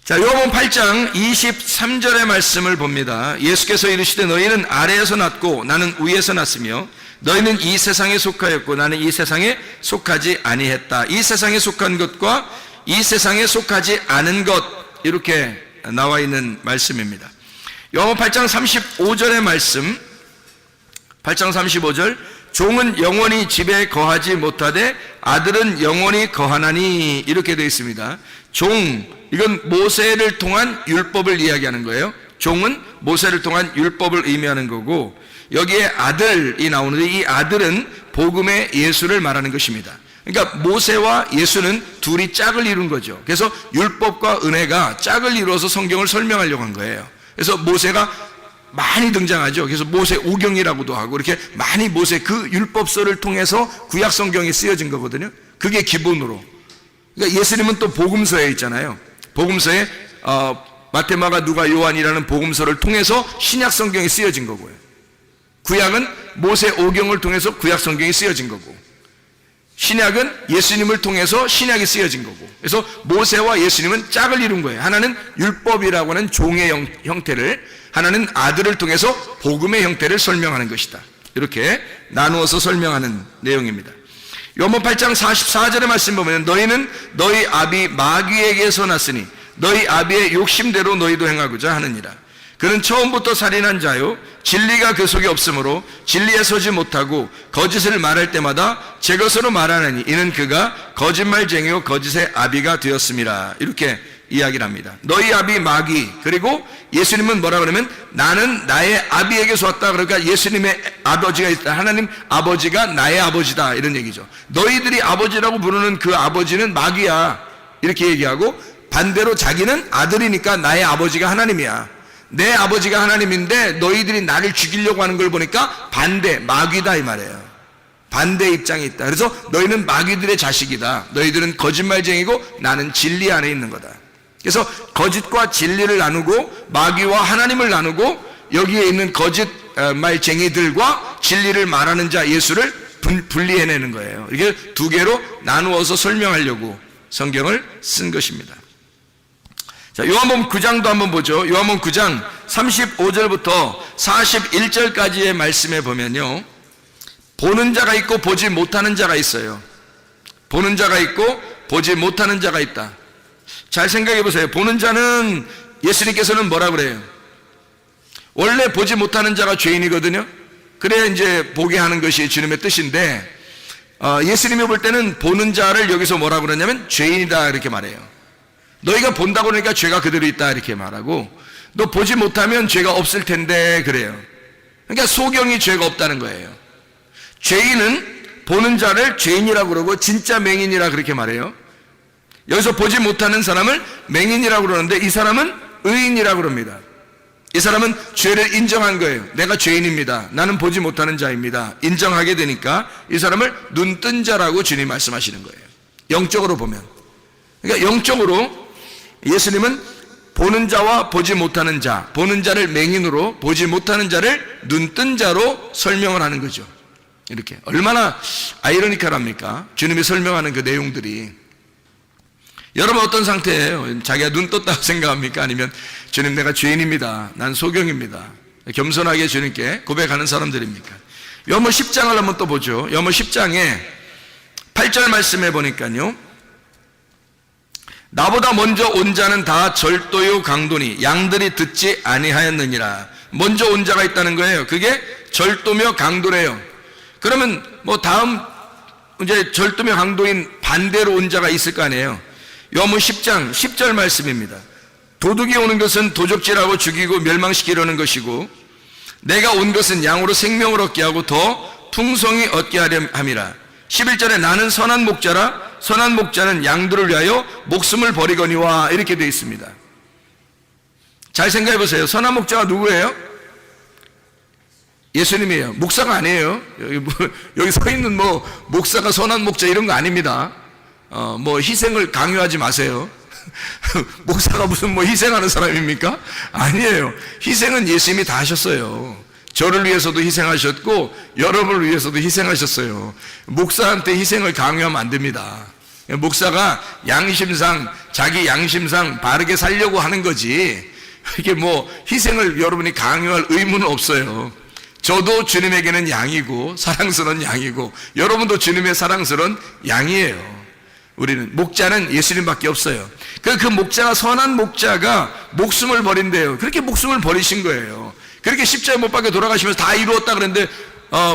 자, 요번 8장 23절의 말씀을 봅니다. 예수께서 이르시되 너희는 아래에서 났고 나는 위에서 났으며 너희는 이 세상에 속하였고 나는 이 세상에 속하지 아니했다. 이 세상에 속한 것과 이 세상에 속하지 않은 것, 이렇게 나와 있는 말씀입니다. 요한 8장 35절의 말씀, 8장 35절, 종은 영원히 집에 거하지 못하되 아들은 영원히 거하나니, 이렇게 되어 있습니다. 종, 이건 모세를 통한 율법을 이야기하는 거예요. 종은 모세를 통한 율법을 의미하는 거고, 여기에 아들이 나오는데 이 아들은 복음의 예수를 말하는 것입니다. 그러니까 모세와 예수는 둘이 짝을 이룬 거죠. 그래서 율법과 은혜가 짝을 이루어서 성경을 설명하려고 한 거예요. 그래서 모세가 많이 등장하죠. 그래서 모세 오경이라고도 하고, 이렇게 많이 모세 그 율법서를 통해서 구약 성경이 쓰여진 거거든요. 그게 기본으로. 그러니까 예수님은 또 복음서에 있잖아요. 복음서에 마태, 마가, 누가, 요한이라는 복음서를 통해서 신약 성경이 쓰여진 거고요. 구약은 모세 오경을 통해서 구약 성경이 쓰여진 거고, 신약은 예수님을 통해서 신약이 쓰여진 거고, 그래서 모세와 예수님은 짝을 이룬 거예요. 하나는 율법이라고 하는 종의 형태를, 하나는 아들을 통해서 복음의 형태를 설명하는 것이다. 이렇게 나누어서 설명하는 내용입니다. 요한복음 8장 44절의 말씀 보면 너희는 너희 아비 마귀에게서 났으니 너희 아비의 욕심대로 너희도 행하고자 하느니라. 그는 처음부터 살인한 자요 진리가 그 속에 없으므로 진리에 서지 못하고 거짓을 말할 때마다 제 것으로 말하느니 이는 그가 거짓말쟁이요 거짓의 아비가 되었음이라. 이렇게 이야기를 합니다. 너희 아비 마귀, 그리고 예수님은 뭐라 그러면 나는 나의 아비에게서 왔다. 그러니까 예수님의 아버지가 있다. 하나님 아버지가 나의 아버지다, 이런 얘기죠. 너희들이 아버지라고 부르는 그 아버지는 마귀야, 이렇게 얘기하고, 반대로 자기는 아들이니까 나의 아버지가 하나님이야. 내 아버지가 하나님인데 너희들이 나를 죽이려고 하는 걸 보니까 반대, 마귀다, 이 말이에요. 반대 입장이 있다. 그래서 너희는 마귀들의 자식이다. 너희들은 거짓말쟁이고 나는 진리 안에 있는 거다. 그래서 거짓과 진리를 나누고 마귀와 하나님을 나누고 여기에 있는 거짓 말쟁이들과 진리를 말하는 자 예수를 분리해내는 거예요. 이게 두 개로 나누어서 설명하려고 성경을 쓴 것입니다. 자, 요한복음 9장도 한번 보죠. 요한복음 9장 35절부터 41절까지의 말씀에 보면요, 보는 자가 있고 보지 못하는 자가 있어요. 보는 자가 있고 보지 못하는 자가 있다. 잘 생각해 보세요. 보는 자는 예수님께서는 뭐라 그래요? 원래 보지 못하는 자가 죄인이거든요. 그래야 이제 보게 하는 것이 주님의 뜻인데, 예수님이 볼 때는 보는 자를 여기서 뭐라 그러냐면 죄인이다 이렇게 말해요. 너희가 본다고 그러니까 죄가 그대로 있다 이렇게 말하고, 너 보지 못하면 죄가 없을 텐데 그래요. 그러니까 소경이 죄가 없다는 거예요. 죄인은 보는 자를 죄인이라고 그러고 진짜 맹인이라 그렇게 말해요. 여기서 보지 못하는 사람을 맹인이라고 그러는데 이 사람은 의인이라고 그럽니다. 이 사람은 죄를 인정한 거예요. 내가 죄인입니다. 나는 보지 못하는 자입니다. 인정하게 되니까 이 사람을 눈뜬 자라고 주님이 말씀하시는 거예요. 영적으로 보면. 그러니까 영적으로 예수님은 보는 자와 보지 못하는 자, 보는 자를 맹인으로, 보지 못하는 자를 눈뜬 자로 설명을 하는 거죠. 이렇게. 얼마나 아이러니컬합니까? 주님이 설명하는 그 내용들이. 여러분 어떤 상태예요? 자기가 눈 떴다고 생각합니까? 아니면 주님 내가 죄인입니다. 난 소경입니다. 겸손하게 주님께 고백하는 사람들입니까? 요한복음 10장을 한번 또 보죠. 요한복음 10장에 8절 말씀해 보니까요, 나보다 먼저 온 자는 다 절도요 강도니 양들이 듣지 아니하였느니라. 먼저 온 자가 있다는 거예요. 그게 절도며 강도래요. 그러면 뭐 다음 이제 절도며 강도인 반대로 온 자가 있을 거 아니에요. 요한복음 10장 10절 말씀입니다. 도둑이 오는 것은 도적질하고 죽이고 멸망시키려는 것이고 내가 온 것은 양으로 생명을 얻게 하고 더 풍성히 얻게 하려 함이라. 11절에 나는 선한 목자라 선한 목자는 양들을 위하여 목숨을 버리거니와 이렇게 되어 있습니다. 잘 생각해 보세요. 선한 목자가 누구예요? 예수님이에요. 목사가 아니에요. 여기 서 있는 뭐 목사가 선한 목자 이런 거 아닙니다. 뭐 희생을 강요하지 마세요. 목사가 무슨 뭐 희생하는 사람입니까? 아니에요. 희생은 예수님이 다 하셨어요. 저를 위해서도 희생하셨고 여러분을 위해서도 희생하셨어요. 목사한테 희생을 강요하면 안 됩니다. 목사가 양심상 자기 양심상 바르게 살려고 하는 거지 이게 뭐 희생을 여러분이 강요할 의무는 없어요. 저도 주님에게는 양이고 사랑스러운 양이고 여러분도 주님의 사랑스러운 양이에요. 우리는 목자는 예수님밖에 없어요. 그 목자가 선한 목자가 목숨을 버린대요. 그렇게 목숨을 버리신 거예요. 그렇게 십자가에 못 박혀 돌아가시면서 다 이루었다 그랬는데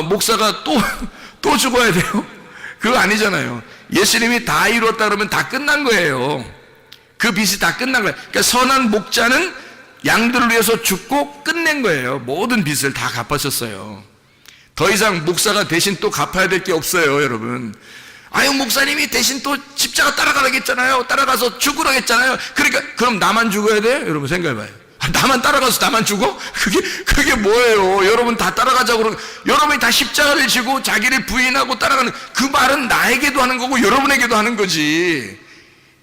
목사가 또 죽어야 돼요? 그거 아니잖아요. 예수님이 다 이루었다 그러면 다 끝난 거예요. 그 빚이 다 끝난 거예요. 그러니까 선한 목자는 양들을 위해서 죽고 끝낸 거예요. 모든 빚을 다 갚으셨어요. 더 이상 목사가 대신 또 갚아야 될 게 없어요, 여러분. 아유, 목사님이 대신 또 십자가 따라가라겠잖아요. 따라가서 죽으라겠잖아요. 그러니까 그럼 나만 죽어야 돼요? 여러분 생각해봐요. 나만 따라가서 나만 죽어? 그게 뭐예요? 여러분 다 따라가자고 그러고 여러분이 다 십자가를 지고 자기를 부인하고 따라가는 그 말은 나에게도 하는 거고 여러분에게도 하는 거지.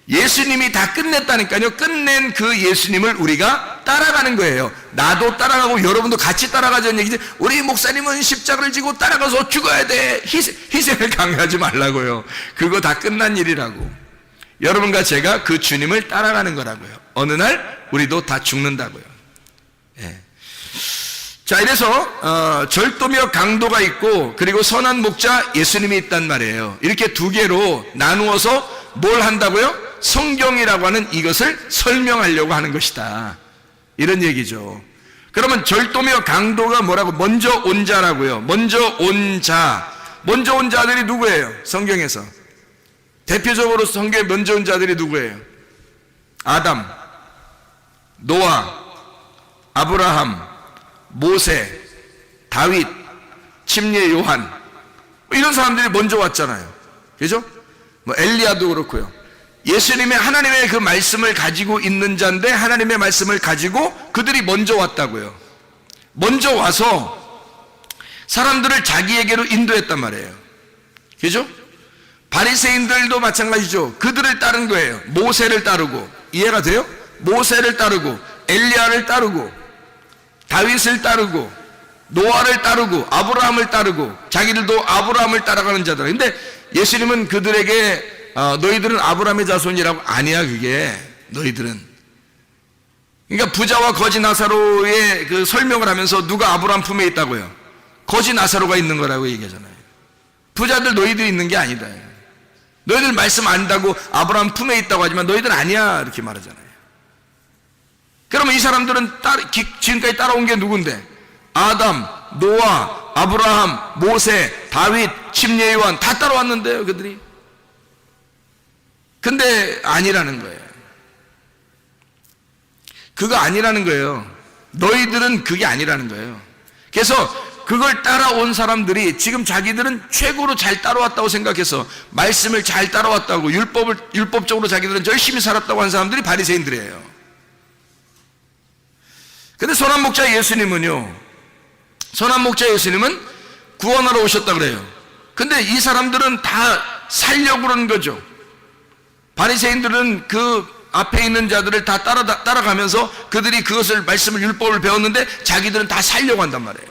예수님이 다 끝냈다니까요. 끝낸 그 예수님을 우리가 따라가는 거예요. 나도 따라가고 여러분도 같이 따라가자는 얘기지. 우리 목사님은 십자가를 지고 따라가서 죽어야 돼. 희생을 강요하지 말라고요. 그거 다 끝난 일이라고. 여러분과 제가 그 주님을 따라가는 거라고요. 어느 날 우리도 다 죽는다고요. 예. 자, 이래서 절도며 강도가 있고 그리고 선한 목자 예수님이 있단 말이에요. 이렇게 두 개로 나누어서 뭘 한다고요? 성경이라고 하는 이것을 설명하려고 하는 것이다. 이런 얘기죠. 그러면 절도며 강도가 뭐라고? 먼저 온 자라고요. 먼저 온 자. 먼저 온 자들이 누구예요? 성경에서. 대표적으로 성경에 먼저 온 자들이 누구예요? 아담, 노아, 아브라함, 모세, 다윗, 침례 요한. 이런 사람들이 먼저 왔잖아요. 그죠? 뭐 엘리야도 그렇고요. 예수님의 하나님의 그 말씀을 가지고 있는 자인데 하나님의 말씀을 가지고 그들이 먼저 왔다고요. 먼저 와서 사람들을 자기에게로 인도했단 말이에요. 그죠? 바리새인들도 마찬가지죠. 그들을 따른 거예요. 모세를 따르고. 이해가 돼요? 모세를 따르고 엘리야를 따르고 다윗을 따르고 노아를 따르고 아브라함을 따르고 자기들도 아브라함을 따라가는 자들. 근데 예수님은 그들에게 너희들은 아브라함의 자손이라고. 아니야, 그게. 너희들은. 그러니까 부자와 거지 나사로의 그 설명을 하면서 누가 아브라함 품에 있다고요? 거지 나사로가 있는 거라고 얘기하잖아요. 부자들 너희들이 있는 게 아니다. 너희들 말씀 안다고 아브라함 품에 있다고 하지만 너희들 아니야, 이렇게 말하잖아요. 그러면 이 사람들은 지금까지 따라온 게 누군데? 아담, 노아, 아브라함, 모세, 다윗, 침례 요한 다 따라왔는데요, 그들이. 근데 아니라는 거예요. 그거 아니라는 거예요. 너희들은 그게 아니라는 거예요. 그래서 그걸 따라온 사람들이 지금 자기들은 최고로 잘 따라왔다고 생각해서 말씀을 잘 따라왔다고 율법적으로 자기들은 열심히 살았다고 하는 사람들이 바리새인들이에요. 근데 선한 목자 예수님은요, 선한 목자 예수님은 구원하러 오셨다 그래요. 근데 이 사람들은 다 살려고 그러는 거죠. 바리새인들은 그 앞에 있는 자들을 다 따라가면서 그들이 그것을 말씀을 율법을 배웠는데 자기들은 다 살려고 한단 말이에요.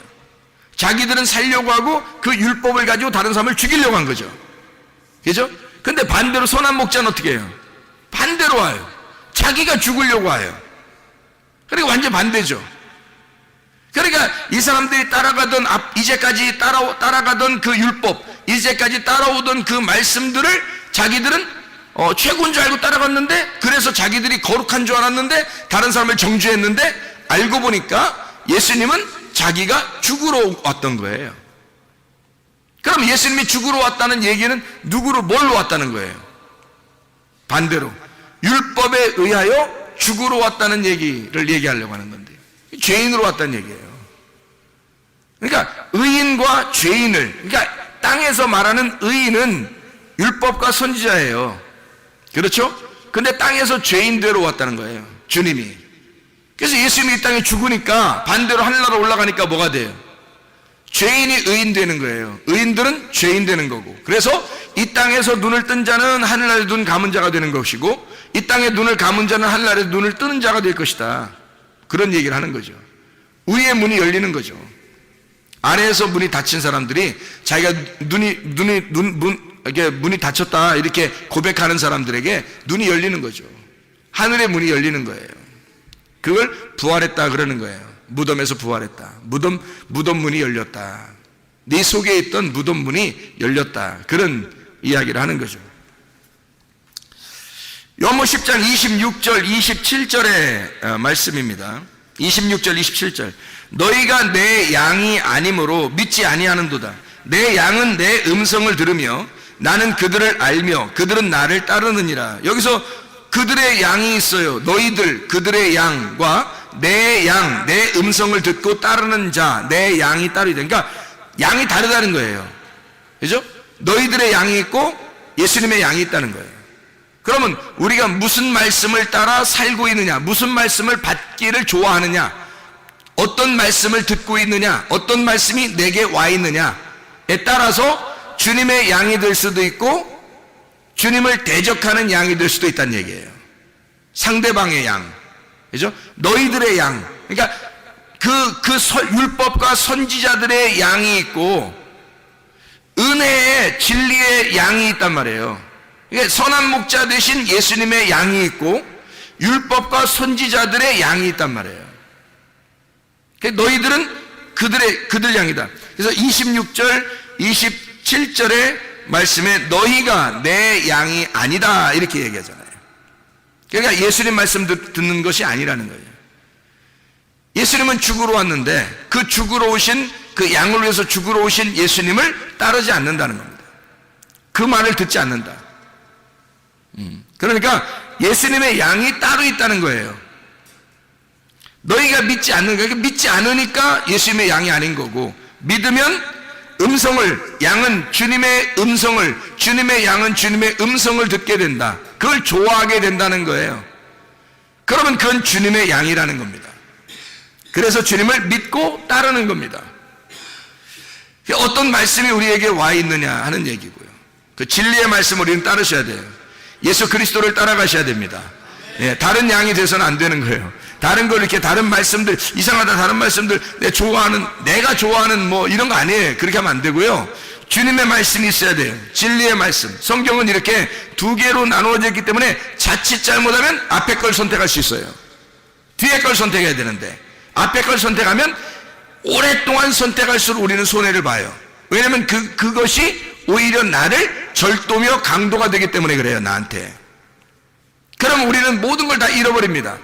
자기들은 살려고 하고 그 율법을 가지고 다른 사람을 죽이려고 한 거죠. 그죠? 근데 반대로 선한 목자는 어떻게 해요? 반대로 와요. 자기가 죽으려고 와요. 그러니까 완전 반대죠. 그러니까 이 사람들이 따라가던 이제까지 따라가던 그 율법, 이제까지 따라오던 그 말씀들을 자기들은 최고인 줄 알고 따라갔는데, 그래서 자기들이 거룩한 줄 알았는데 다른 사람을 정죄했는데, 알고 보니까 예수님은 자기가 죽으러 왔던 거예요. 그럼 예수님이 죽으러 왔다는 얘기는 뭘로 왔다는 거예요? 반대로 율법에 의하여 죽으러 왔다는 얘기를 얘기하려고 하는 건데, 죄인으로 왔다는 얘기예요. 그러니까 의인과 죄인을, 그러니까 땅에서 말하는 의인은 율법과 선지자예요. 그렇죠? 근데 땅에서 죄인대로 왔다는 거예요, 주님이. 그래서 예수님이 이 땅에 죽으니까 반대로 하늘나라 올라가니까 뭐가 돼요? 죄인이 의인 되는 거예요. 의인들은 죄인 되는 거고. 그래서 이 땅에서 눈을 뜬 자는 하늘나라에 눈 감은 자가 되는 것이고, 이 땅에 눈을 감은 자는 하늘나라에 눈을 뜨는 자가 될 것이다. 그런 얘기를 하는 거죠. 위의 문이 열리는 거죠. 아래에서 문이 닫힌 사람들이 자기가 문이 닫혔다 이렇게 고백하는 사람들에게 눈이 열리는 거죠. 하늘의 문이 열리는 거예요. 그걸 부활했다 그러는 거예요. 무덤에서 부활했다. 무덤 문이 열렸다. 네 속에 있던 무덤 문이 열렸다. 그런 이야기를 하는 거죠. 요한복음 10장 26절 27절의 말씀입니다. 26절 27절. 너희가 내 양이 아니므로 믿지 아니하는도다. 내 양은 내 음성을 들으며 나는 그들을 알며 그들은 나를 따르느니라. 여기서 그들의 양이 있어요. 너희들 그들의 양과 내 양, 내 음성을 듣고 따르는 자, 내 양이 따르다. 그러니까 양이 다르다는 거예요. 그죠? 너희들의 양이 있고 예수님의 양이 있다는 거예요. 그러면 우리가 무슨 말씀을 따라 살고 있느냐, 무슨 말씀을 받기를 좋아하느냐, 어떤 말씀을 듣고 있느냐, 어떤 말씀이 내게 와 있느냐에 따라서 주님의 양이 될 수도 있고 주님을 대적하는 양이 될 수도 있다는 얘기예요. 상대방의 양, 그죠? 너희들의 양. 그러니까 율법과 선지자들의 양이 있고 은혜의 진리의 양이 있단 말이에요. 그러니까 선한 목자 대신 예수님의 양이 있고 율법과 선지자들의 양이 있단 말이에요. 그러니까 너희들은 그들 양이다. 그래서 26절, 27절의 말씀에 너희가 내 양이 아니다 이렇게 얘기하잖아요. 그러니까 예수님 말씀 듣는 것이 아니라는 거예요. 예수님은 죽으러 왔는데 그 죽으러 오신 그 양을 위해서 죽으러 오신 예수님을 따르지 않는다는 겁니다. 그 말을 듣지 않는다. 그러니까 예수님의 양이 따로 있다는 거예요. 너희가 믿지 않는 거예요. 믿지 않으니까 예수님의 양이 아닌 거고, 믿으면 양은 주님의 음성을, 주님의 양은 주님의 음성을 듣게 된다. 그걸 좋아하게 된다는 거예요. 그러면 그건 주님의 양이라는 겁니다. 그래서 주님을 믿고 따르는 겁니다. 어떤 말씀이 우리에게 와 있느냐 하는 얘기고요. 그 진리의 말씀을 우리는 따르셔야 돼요. 예수 그리스도를 따라가셔야 됩니다. 예, 다른 양이 돼서는 안 되는 거예요. 다른 걸 이렇게 다른 말씀들, 이상하다 다른 말씀들, 내가 좋아하는 뭐 이런 거 아니에요. 그렇게 하면 안 되고요. 주님의 말씀이 있어야 돼요. 진리의 말씀. 성경은 이렇게 두 개로 나누어져 있기 때문에 자칫 잘못하면 앞에 걸 선택할 수 있어요. 뒤에 걸 선택해야 되는데 앞에 걸 선택하면 오랫동안 선택할수록 우리는 손해를 봐요. 왜냐하면 그것이 오히려 나를 절도며 강도가 되기 때문에 그래요. 나한테. 그럼 우리는 모든 걸 다 잃어버립니다.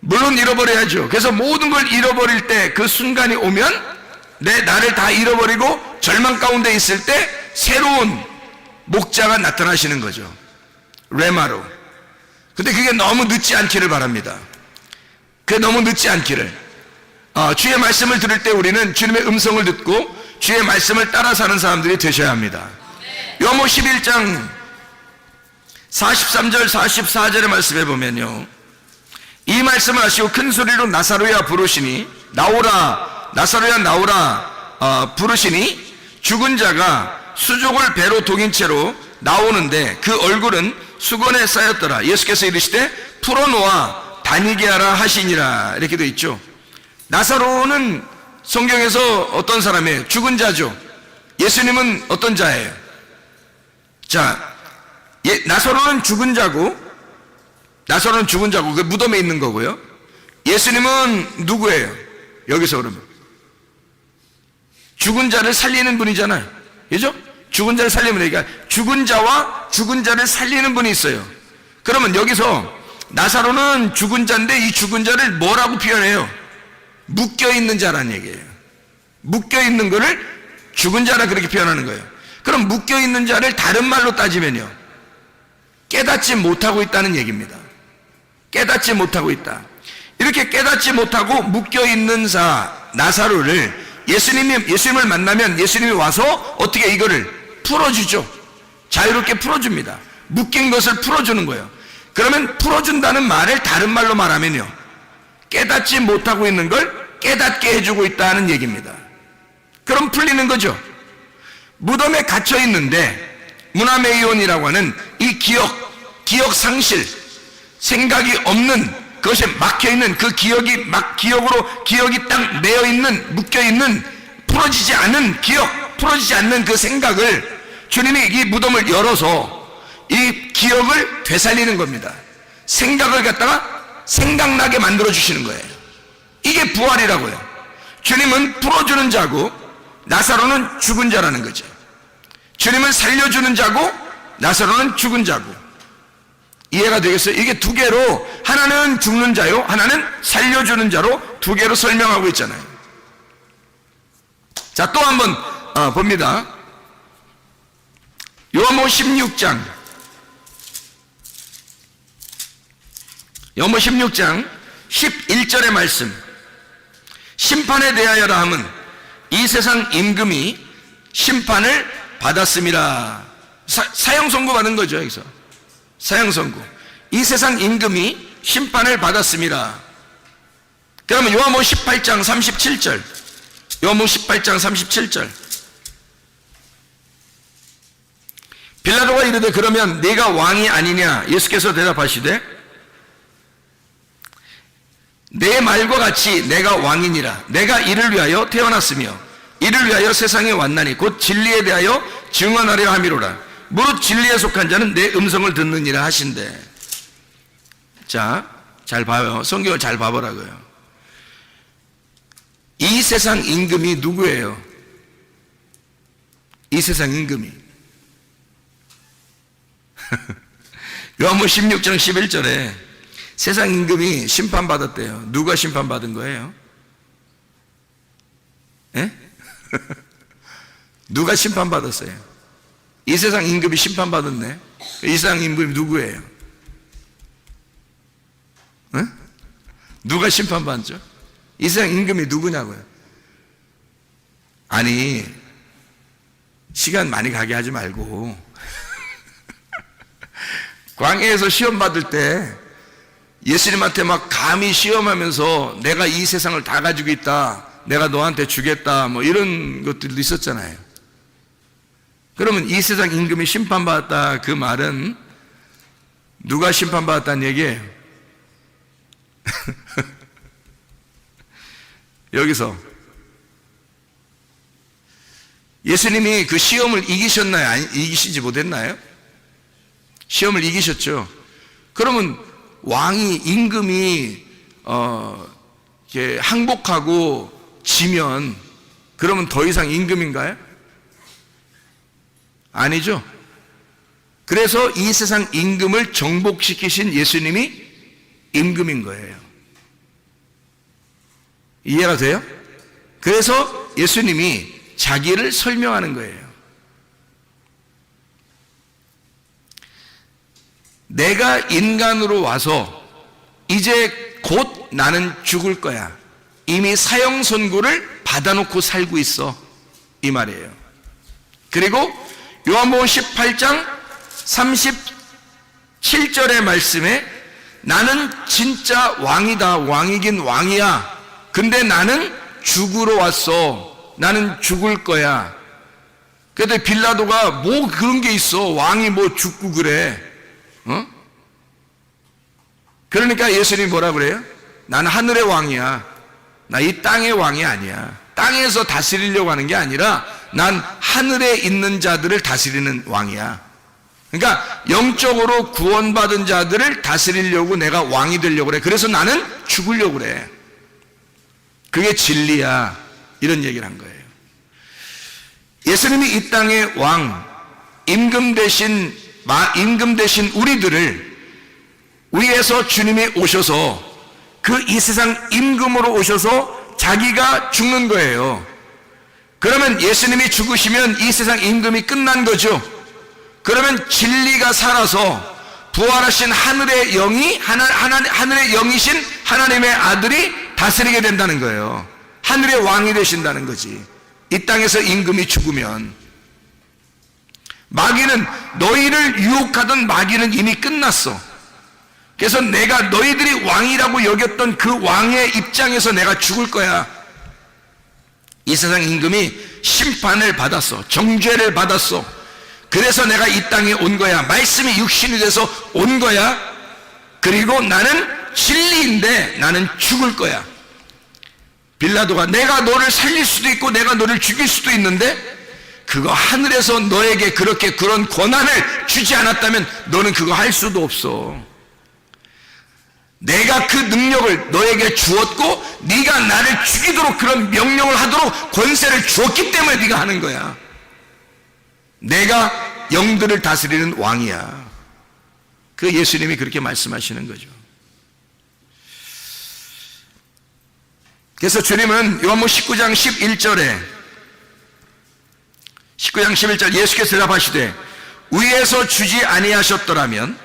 물론 잃어버려야죠. 그래서 모든 걸 잃어버릴 때 그 순간이 오면 나를 다 잃어버리고 절망 가운데 있을 때 새로운 목자가 나타나시는 거죠. 레마로. 근데 그게 너무 늦지 않기를 바랍니다. 그게 너무 늦지 않기를. 주의 말씀을 들을 때 우리는 주님의 음성을 듣고 주의 말씀을 따라 사는 사람들이 되셔야 합니다. 요한복음 11장 43절 44절의 말씀에 보면요, 이 말씀을 하시고 큰 소리로 나사로야 부르시니 나오라, 나사로야 나오라 부르시니 죽은 자가 수족을 배로 동인 채로 나오는데 그 얼굴은 수건에 쌓였더라. 예수께서 이르시되 풀어놓아 다니게 하라 하시니라. 이렇게 되어 있죠. 나사로는 성경에서 어떤 사람이에요? 죽은 자죠. 예수님은 어떤 자예요? 자, 나사로는 죽은 자고, 그 무덤에 있는 거고요. 예수님은 누구예요? 여기서 그러면 죽은 자를 살리는 분이잖아요. 그죠? 죽은 자를 살리는 분이니까 죽은 자와 죽은 자를 살리는 분이 있어요. 그러면 여기서 나사로는 죽은 자인데 이 죽은 자를 뭐라고 표현해요? 묶여있는 자란 얘기예요. 묶여있는 거를 죽은 자라 그렇게 표현하는 거예요. 그럼 묶여있는 자를 다른 말로 따지면요, 깨닫지 못하고 있다는 얘기입니다. 깨닫지 못하고 있다. 이렇게 깨닫지 못하고 묶여있는 자 나사로를 예수님을 만나면 예수님이 와서 어떻게 이거를 풀어주죠. 자유롭게 풀어줍니다. 묶인 것을 풀어주는 거예요. 그러면 풀어준다는 말을 다른 말로 말하면요, 깨닫지 못하고 있는 걸 깨닫게 해주고 있다는 얘기입니다. 그럼 풀리는 거죠. 무덤에 갇혀 있는데 무나메이온이라고 하는 이 기억 상실, 생각이 없는, 그것에 막혀 있는 그 기억이 기억이 딱 매여 있는, 묶여 있는, 풀어지지 않는 풀어지지 않는 그 생각을 주님이 이 무덤을 열어서 이 기억을 되살리는 겁니다. 생각을 갖다가 생각나게 만들어 주시는 거예요. 이게 부활이라고요. 주님은 풀어주는 자고 나사로는 죽은 자라는 거죠. 주님은 살려주는 자고 나사로는 죽은 자고. 이해가 되겠어요? 이게 두 개로, 하나는 죽는 자요, 하나는 살려주는 자로 두 개로 설명하고 있잖아요. 자, 또 한번 봅니다. 요한복음 16장 11절의 말씀. 심판에 대하여라 함은 이 세상 임금이 심판을 받았음이라. 사형 선고 받은 거죠. 여기서 사형 선고. 이 세상 임금이 심판을 받았음이라. 그러면 요한복음 18장 37절. 요한복음 18장 37절. 빌라도가 이르되 그러면 네가 왕이 아니냐? 예수께서 대답하시되 내 말과 같이 내가 왕이니라. 내가 이를 위하여 태어났으며 이를 위하여 세상에 왔나니 곧 진리에 대하여 증언하려 함이로라. 무릇 진리에 속한 자는 내 음성을 듣느니라 하신대. 자, 잘 봐요. 성경을 잘 봐보라고요. 이 세상 임금이 누구예요? 이 세상 임금이 요한복음 16장 11절에 세상 임금이 심판받았대요. 누가 심판받은 거예요? 예? 누가 심판받았어요? 이 세상 임금이 심판받았네. 이 세상 임금이 누구예요? 예? 누가 심판받죠? 이 세상 임금이 누구냐고요? 아니, 시간 많이 가게 하지 말고 광야에서 시험 받을 때 예수님한테 막 감히 시험하면서 내가 이 세상을 다 가지고 있다, 내가 너한테 주겠다, 뭐 이런 것들도 있었잖아요. 그러면 이 세상 임금이 심판받았다, 그 말은 누가 심판받았다는 얘기예요? 여기서 예수님이 그 시험을 이기셨나요? 아니, 이기시지 못했나요? 시험을 이기셨죠. 그러면 왕이, 임금이 이렇게 항복하고 지면 그러면 더 이상 임금인가요? 아니죠. 그래서 이 세상 임금을 정복시키신 예수님이 임금인 거예요. 이해가 돼요? 그래서 예수님이 자기를 설명하는 거예요. 내가 인간으로 와서 이제 곧 나는 죽을 거야. 이미 사형 선고를 받아놓고 살고 있어. 이 말이에요. 그리고 요한복음 18장 37절의 말씀에 나는 진짜 왕이다. 왕이긴 왕이야. 근데 나는 죽으러 왔어. 나는 죽을 거야. 그런데 빌라도가 뭐 그런 게 있어. 왕이 뭐 죽고 그래. 그러니까 예수님이 뭐라 그래요? 나는 하늘의 왕이야. 나 이 땅의 왕이 아니야. 땅에서 다스리려고 하는 게 아니라 난 하늘에 있는 자들을 다스리는 왕이야. 그러니까 영적으로 구원받은 자들을 다스리려고 내가 왕이 되려고 그래. 그래서 나는 죽으려고 그래. 그게 진리야. 이런 얘기를 한 거예요. 예수님이 이 땅의 왕, 임금 대신 우리들을 위에서 주님이 오셔서 그 이 세상 임금으로 오셔서 자기가 죽는 거예요. 그러면 예수님이 죽으시면 이 세상 임금이 끝난 거죠. 그러면 진리가 살아서 부활하신 하늘의 영이 하늘의 영이신 하나님의 아들이 다스리게 된다는 거예요. 하늘의 왕이 되신다는 거지. 이 땅에서 임금이 죽으면 마귀는, 너희를 유혹하던 마귀는 이미 끝났어. 그래서 내가 너희들이 왕이라고 여겼던 그 왕의 입장에서 내가 죽을 거야. 이 세상 임금이 심판을 받았어. 정죄를 받았어. 그래서 내가 이 땅에 온 거야. 말씀이 육신이 돼서 온 거야. 그리고 나는 진리인데 나는 죽을 거야. 빌라도가 내가 너를 살릴 수도 있고 내가 너를 죽일 수도 있는데 그거 하늘에서 너에게 그렇게 그런 권한을 주지 않았다면 너는 그거 할 수도 없어. 내가 그 능력을 너에게 주었고 네가 나를 죽이도록 그런 명령을 하도록 권세를 주었기 때문에 네가 하는 거야. 내가 영들을 다스리는 왕이야. 그 예수님이 그렇게 말씀하시는 거죠. 그래서 주님은 요한복음 19장 11절 예수께서 대답하시되 위에서 주지 아니하셨더라면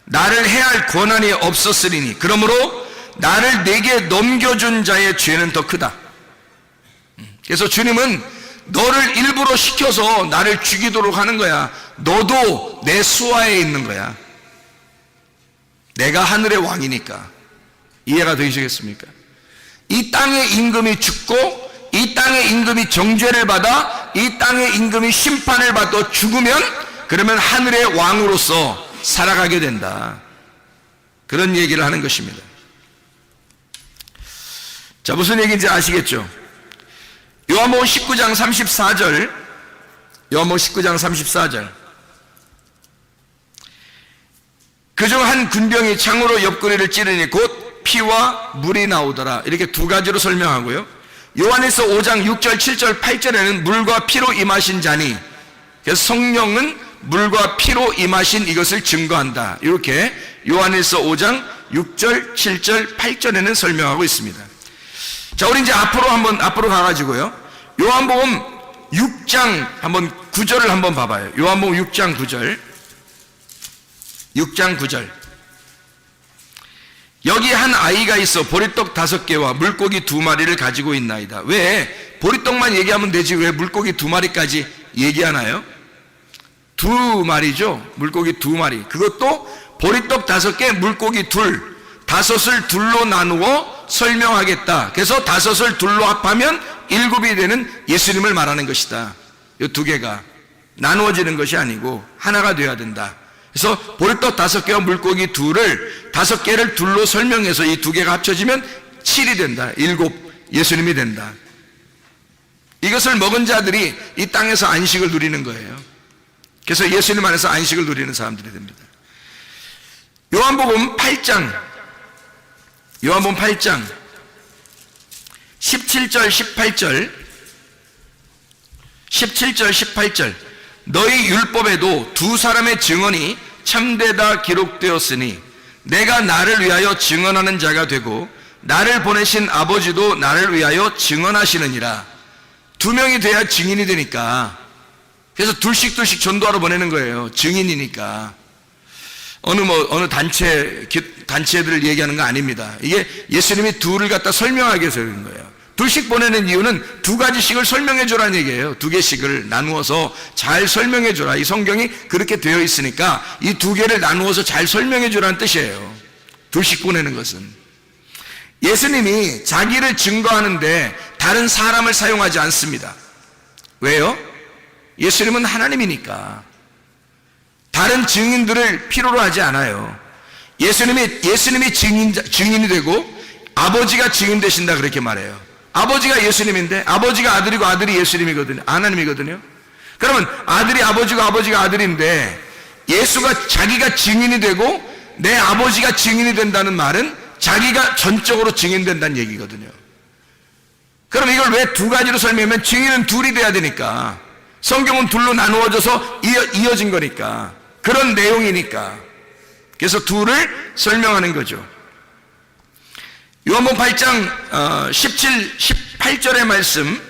나를 해할 권한이 없었으리니 그러므로 나를 내게 넘겨준 자의 죄는 더 크다. 그래서 주님은 너를 일부러 시켜서 나를 죽이도록 하는 거야. 너도 내 수하에 있는 거야. 내가 하늘의 왕이니까. 이해가 되시겠습니까? 이 땅의 임금이 죽고 이 땅의 임금이 정죄를 받아 이 땅의 임금이 심판을 받아 죽으면 그러면 하늘의 왕으로서 살아가게 된다. 그런 얘기를 하는 것입니다. 자, 무슨 얘기인지 아시겠죠? 요한복음 19장 34절, 요한복음 19장 34절. 그중 한 군병이 창으로 옆구리를 찌르니 곧 피와 물이 나오더라. 이렇게 두 가지로 설명하고요. 요한일서 5장 6절, 7절, 8절에는 물과 피로 임하신 자니, 그래서 성령은 물과 피로 임하신 이것을 증거한다. 이렇게 요한일서 5장 6절, 7절, 8절에는 설명하고 있습니다. 자, 우리 이제 앞으로 가가지고요. 요한복음 6장 한번 9절을 한번 봐봐요. 요한복음 6장 9절. 6장 9절. 여기 한 아이가 있어 보리떡 5개와 물고기 2마리를 가지고 있나이다. 왜 보리떡만 얘기하면 되지 왜 물고기 2마리까지 얘기하나요? 2마리죠. 물고기 2마리. 그것도 보리떡 5개, 물고기 2, 5을 둘로 나누어 설명하겠다. 그래서 5을 둘로 합하면 7이 되는 예수님을 말하는 것이다. 이 2개가 나누어지는 것이 아니고 하나가 되어야 된다. 그래서 보리떡 5개와 물고기 2를 5개를 둘로 설명해서 이 2개가 합쳐지면 7이 된다. 예수님이 된다. 이것을 먹은 자들이 이 땅에서 안식을 누리는 거예요. 그래서 예수님 안에서 안식을 누리는 사람들이 됩니다. 요한복음 8장 17절 18절 너희 율법에도 두 사람의 증언이 참되다 기록되었으니 내가 나를 위하여 증언하는 자가 되고 나를 보내신 아버지도 나를 위하여 증언하시느니라. 두 명이 돼야 증인이 되니까. 그래서 둘씩 전도하러 보내는 거예요. 증인이니까. 어느 단체들을 얘기하는 거 아닙니다. 이게 예수님이 둘을 갖다 설명하기 위해서 그런 거예요. 둘씩 보내는 이유는 두 가지씩을 설명해 주라는 얘기예요. 두 개씩을 나누어서 잘 설명해 주라. 이 성경이 그렇게 되어 있으니까 이 두 개를 나누어서 잘 설명해 주라는 뜻이에요. 둘씩 보내는 것은. 예수님이 자기를 증거하는데 다른 사람을 사용하지 않습니다. 왜요? 예수님은 하나님이니까 다른 증인들을 필요로 하지 않아요. 예수님이 증인이 되고 아버지가 증인 되신다 그렇게 말해요. 아버지가 예수님인데 아버지가 아들이고 아들이 예수님이거든요. 하나님이거든요. 그러면 아들이 아버지고 아버지가 아들인데 예수가 자기가 증인이 되고 내 아버지가 증인이 된다는 말은 자기가 전적으로 증인된다는 얘기거든요. 그럼 이걸 왜 두 가지로 설명하면 증인은 둘이 돼야 되니까. 성경은 둘로 나누어져서 이어진 거니까. 그런 내용이니까. 그래서 둘을 설명하는 거죠. 요한복음 8장 17, 18절의 말씀,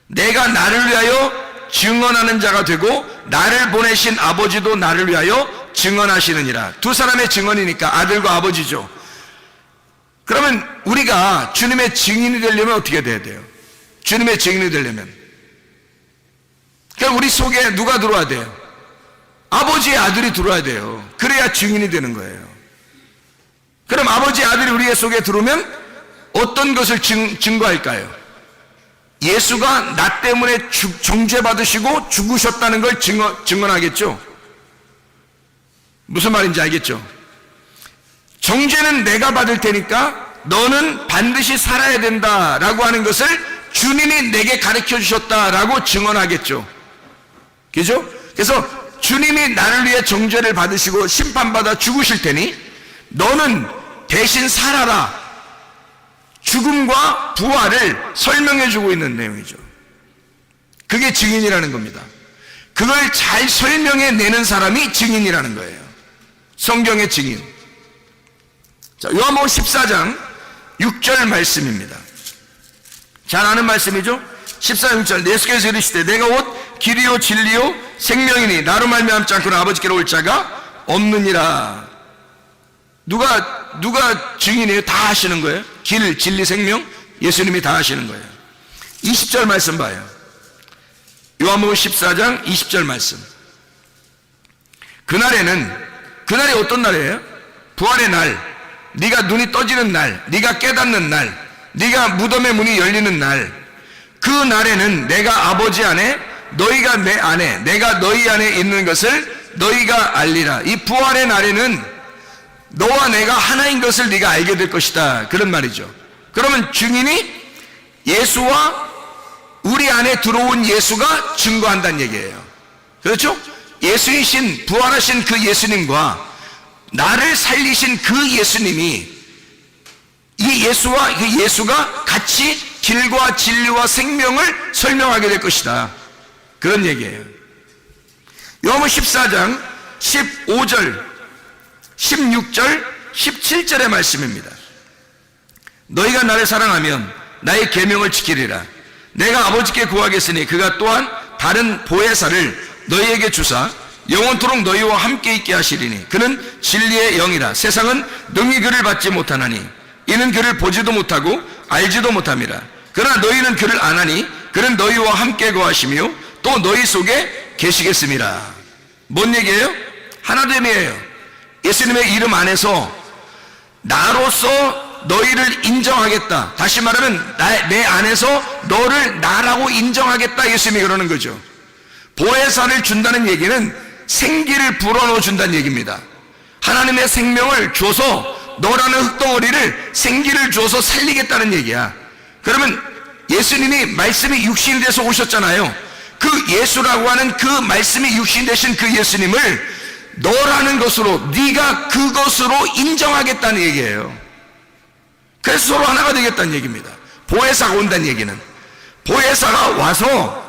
내가 나를 위하여 증언하는 자가 되고 나를 보내신 아버지도 나를 위하여 증언하시느니라. 두 사람의 증언이니까 아들과 아버지죠. 그러면 우리가 주님의 증인이 되려면 어떻게 돼야 돼요? 주님의 증인이 되려면 그럼 우리 속에 누가 들어와야 돼요? 아버지의 아들이 들어와야 돼요. 그래야 증인이 되는 거예요. 그럼 아버지의 아들이 우리의 속에 들어오면 어떤 것을 증거할까요? 예수가 나 때문에 정죄받으시고 죽으셨다는 걸 증언하겠죠. 무슨 말인지 알겠죠? 정죄는 내가 받을 테니까 너는 반드시 살아야 된다라고 하는 것을 주님이 내게 가르쳐 주셨다라고 증언하겠죠. 그죠? 그래서 주님이 나를 위해 정죄를 받으시고 심판받아 죽으실 테니 너는 대신 살아라. 죽음과 부활을 설명해 주고 있는 내용이죠. 그게 증인이라는 겁니다. 그걸 잘 설명해 내는 사람이 증인이라는 거예요. 성경의 증인. 자, 요한복음 14장 6절 말씀입니다. 잘 아는 말씀이죠? 14장 6절. 예수께서 이르시되 내가 곧 길이요 진리요 생명이니 나로 말미암지 않고는 아버지께로 올 자가 없느니라. 누가 증인이에요? 다 하시는 거예요. 길, 진리, 생명 예수님이 다 하시는 거예요. 20절 말씀 봐요. 요한복음 14장 20절 말씀. 그날이 어떤 날이에요? 부활의 날, 네가 눈이 떠지는 날, 네가 깨닫는 날, 네가 무덤의 문이 열리는 날, 그 날에는 내가 아버지 안에, 너희가 내 안에, 내가 너희 안에 있는 것을 너희가 알리라. 이 부활의 날에는 너와 내가 하나인 것을 네가 알게 될 것이다. 그런 말이죠. 그러면 증인이 예수와 우리 안에 들어온 예수가 증거한다는 얘기예요. 그렇죠? 예수이신, 부활하신 그 예수님과 나를 살리신 그 예수님이 이 예수와 그 예수가 같이 길과 진리와 생명을 설명하게 될 것이다. 그런 얘기예요. 요한복음 14장 15절, 16절, 17절의 말씀입니다. 너희가 나를 사랑하면 나의 계명을 지키리라. 내가 아버지께 구하겠으니 그가 또한 다른 보혜사를 너희에게 주사 영원토록 너희와 함께 있게 하시리니 그는 진리의 영이라. 세상은 능히 그를 받지 못하나니 이는 그를 보지도 못하고 알지도 못함이라. 그러나 너희는 그를 아나니 그는 너희와 함께 거하시며 또 너희 속에 계시겠음이라. 뭔 얘기예요? 하나됨이에요. 예수님의 이름 안에서 나로서 너희를 인정하겠다. 다시 말하면 내 안에서 너를 나라고 인정하겠다. 예수님이 그러는 거죠. 보혜사를 준다는 얘기는 생기를 불어넣어 준다는 얘기입니다. 하나님의 생명을 줘서 너라는 흙덩어리를 생기를 주어서 살리겠다는 얘기야. 그러면 예수님이 말씀이 육신이 돼서 오셨잖아요. 그 예수라고 하는 그 말씀이 육신 되신 그 예수님을 너라는 것으로, 네가 그것으로 인정하겠다는 얘기예요. 그래서 서로 하나가 되겠다는 얘기입니다. 보혜사가 온다는 얘기는, 보혜사가 와서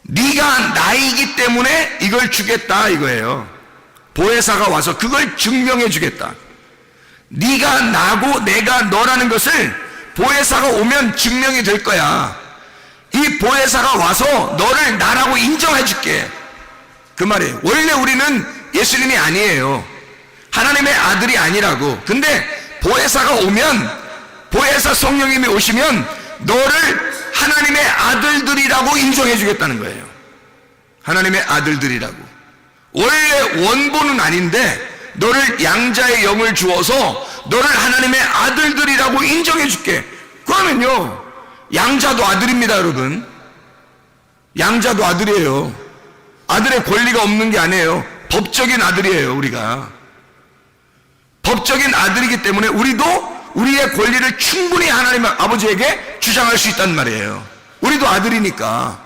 네가 나이기 때문에 이걸 주겠다 이거예요. 보혜사가 와서 그걸 증명해 주겠다. 네가 나고 내가 너라는 것을 보혜사가 오면 증명이 될 거야. 이 보혜사가 와서 너를 나라고 인정해 줄게, 그 말이에요. 원래 우리는 예수님이 아니에요. 하나님의 아들이 아니라고. 근데 보혜사가 오면, 보혜사 성령님이 오시면 너를 하나님의 아들들이라고 인정해 주겠다는 거예요. 하나님의 아들들이라고. 원래 원본은 아닌데 너를 양자의 영을 주어서 너를 하나님의 아들들이라고 인정해 줄게. 그러면요, 양자도 아들입니다, 여러분. 양자도 아들이에요. 아들의 권리가 없는 게 아니에요. 법적인 아들이에요. 우리가 법적인 아들이기 때문에 우리도 우리의 권리를 충분히 하나님 아버지에게 주장할 수 있단 말이에요. 우리도 아들이니까.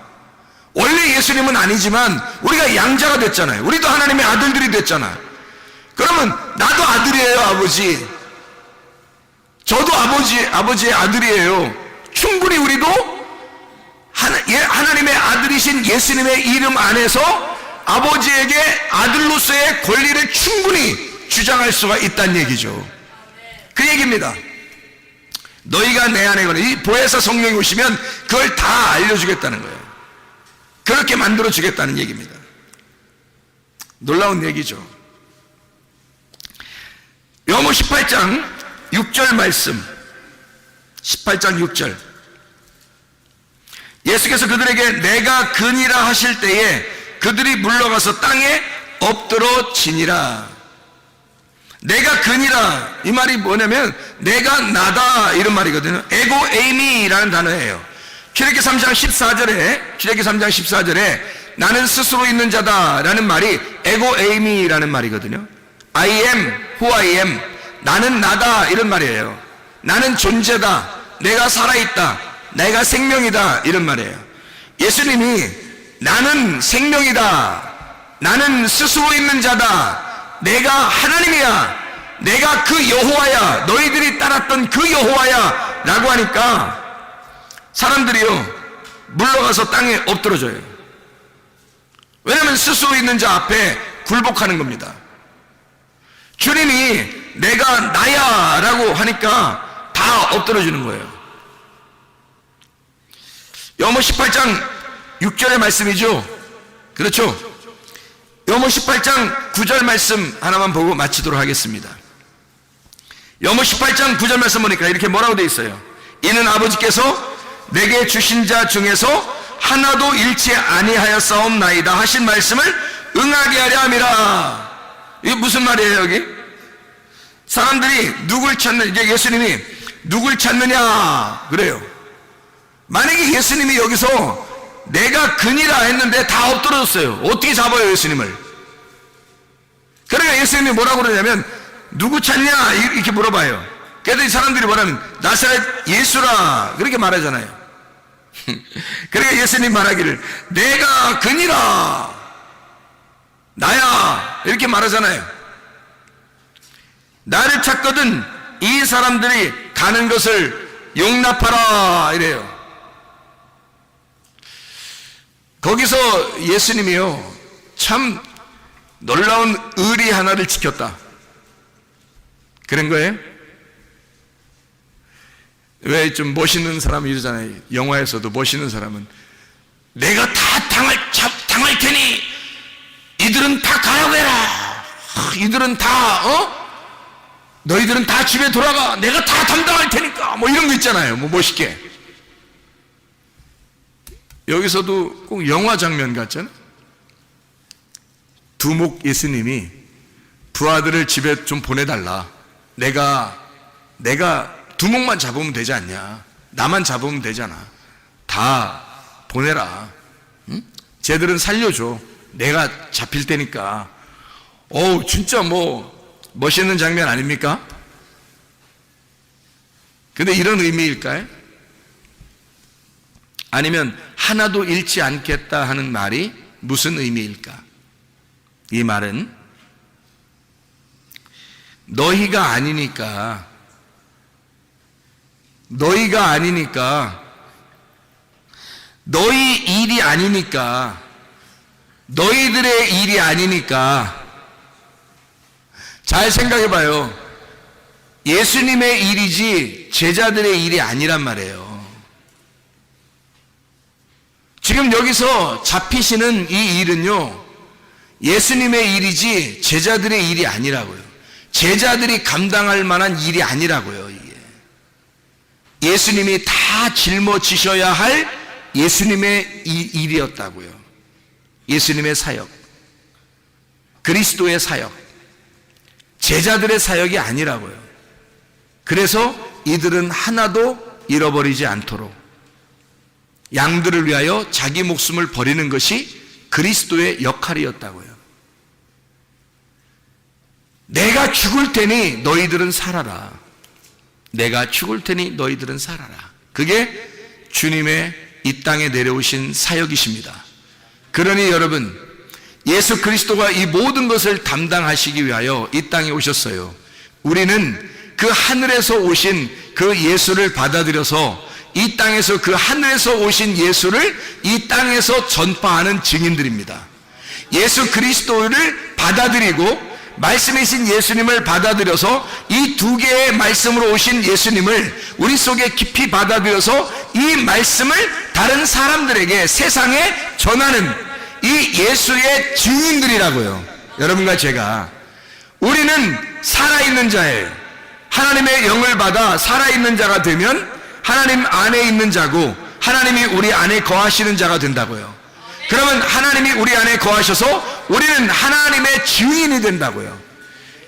원래 예수님은 아니지만 우리가 양자가 됐잖아요. 우리도 하나님의 아들들이 됐잖아요. 그러면 나도 아들이에요, 아버지. 저도 아버지의 아들이에요. 충분히 우리도 하나님의 아들이신 예수님의 이름 안에서 아버지에게 아들로서의 권리를 충분히 주장할 수가 있다는 얘기죠. 그 얘기입니다. 너희가 내 안에 거는, 이 보혜사 성령이 오시면 그걸 다 알려주겠다는 거예요. 그렇게 만들어주겠다는 얘기입니다. 놀라운 얘기죠. 요한복음 18장 6절 말씀, 18장 6절. 예수께서 그들에게 내가 그니라 하실 때에 그들이 물러가서 땅에 엎드러 지니라. 내가 그니라, 이 말이 뭐냐면 내가 나다 이런 말이거든요. 에고 에이미라는 단어예요. 출애굽기 3장 14절에 나는 스스로 있는 자다 라는 말이 에고 에이미라는 말이거든요. I am who I am, 나는 나다 이런 말이에요. 나는 존재다, 내가 살아있다, 내가 생명이다 이런 말이에요. 예수님이 나는 생명이다, 나는 스스로 있는 자다, 내가 하나님이야, 내가 그 여호와야, 너희들이 따랐던 그 여호와야 라고 하니까 사람들이요 물러가서 땅에 엎드러져요. 왜냐하면 스스로 있는 자 앞에 굴복하는 겁니다. 주님이 내가 나야 라고 하니까 다 엎드러지는 거예요. 요한복음 18장 6절의 말씀이죠. 그렇죠? 요한복음 18장 9절 말씀 하나만 보고 마치도록 하겠습니다. 요한복음 18장 9절 말씀 보니까 이렇게 뭐라고 되어 있어요? 이는 아버지께서 내게 주신 자 중에서 하나도 잃지 아니하였사옵나이다 하신 말씀을 응하게 하려 함이라. 이게 무슨 말이에요 여기? 사람들이 누굴 찾는, 이제 예수님이 누굴 찾느냐 그래요. 만약에 예수님이 여기서 내가 그니라 했는데 다 엎드러졌어요. 어떻게 잡아요 예수님을? 그러니까 예수님이 뭐라고 그러냐면 누구 찾냐 이렇게 물어봐요. 그래서 이 사람들이 뭐라면 나사렛 예수라 그렇게 말하잖아요. 그러니까 예수님 말하기를 내가 그니라, 나야 이렇게 말하잖아요. 나를 찾거든 이 사람들이 가는 것을 용납하라 이래요. 거기서 예수님이요 참 놀라운 의리 하나를 지켰다 그런 거예요. 왜 좀 멋있는 사람이 이러잖아요. 영화에서도 멋있는 사람은 내가 다 당할 테니 이들은 다 가라고 해라. 이들은 다 너희들은 다 집에 돌아가, 내가 다 담당할 테니까 뭐 이런 거 있잖아요. 뭐 멋있게. 여기서도 꼭 영화 장면 같잖아요. 두목 예수님이 부하들을 집에 좀 보내달라. 내가 두목만 잡으면 되지 않냐, 나만 잡으면 되잖아, 다 보내라. 응? 쟤들은 살려줘, 내가 잡힐 테니까. 진짜 뭐 멋있는 장면 아닙니까? 근데 이런 의미일까요? 아니면 하나도 잃지 않겠다 하는 말이 무슨 의미일까? 이 말은 너희가 아니니까 너희 일이 아니니까 너희들의 일이 아니니까 잘 생각해 봐요. 예수님의 일이지 제자들의 일이 아니란 말이에요. 지금 여기서 잡히시는 이 일은요, 예수님의 일이지 제자들의 일이 아니라고요. 제자들이 감당할 만한 일이 아니라고요. 이게 예수님이 다 짊어지셔야 할 예수님의 일이었다고요. 예수님의 사역, 그리스도의 사역, 제자들의 사역이 아니라고요. 그래서 이들은 하나도 잃어버리지 않도록 양들을 위하여 자기 목숨을 버리는 것이 그리스도의 역할이었다고요. 내가 죽을 테니 너희들은 살아라. 내가 죽을 테니 너희들은 살아라. 그게 주님의 이 땅에 내려오신 사역이십니다. 그러니 여러분, 예수 그리스도가 이 모든 것을 담당하시기 위하여 이 땅에 오셨어요. 우리는 그 하늘에서 오신 그 예수를 받아들여서 이 땅에서 그 하늘에서 오신 예수를 이 땅에서 전파하는 증인들입니다. 예수 그리스도를 받아들이고 말씀이신 예수님을 받아들여서 이 두 개의 말씀으로 오신 예수님을 우리 속에 깊이 받아들여서 이 말씀을 다른 사람들에게 세상에 전하는 이 예수의 증인들이라고요. 여러분과 제가, 우리는 살아있는 자예요. 하나님의 영을 받아 살아있는 자가 되면 하나님 안에 있는 자고 하나님이 우리 안에 거하시는 자가 된다고요. 그러면 하나님이 우리 안에 거하셔서 우리는 하나님의 증인이 된다고요.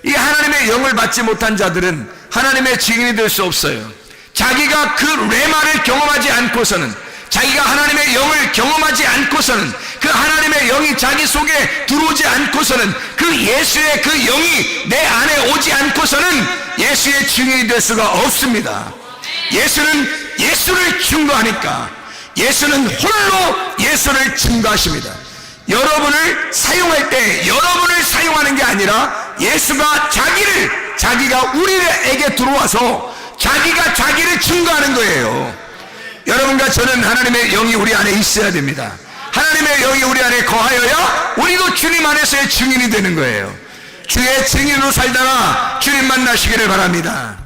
이 하나님의 영을 받지 못한 자들은 하나님의 증인이 될 수 없어요. 자기가 그 레마를 경험하지 않고서는, 자기가 하나님의 영을 경험하지 않고서는, 그 하나님의 영이 자기 속에 들어오지 않고서는, 그 예수의 그 영이 내 안에 오지 않고서는 예수의 증인이 될 수가 없습니다. 예수는 예수를 증거하니까, 예수는 홀로 예수를 증거하십니다. 여러분을 사용할 때 여러분을 사용하는 게 아니라 예수가 자기가 우리에게 들어와서 자기가 자기를 증거하는 거예요. 여러분과 저는 하나님의 영이 우리 안에 있어야 됩니다. 하나님의 영이 우리 안에 거하여야 우리도 주님 안에서의 증인이 되는 거예요. 주의 증인으로 살다가 주님 만나시기를 바랍니다.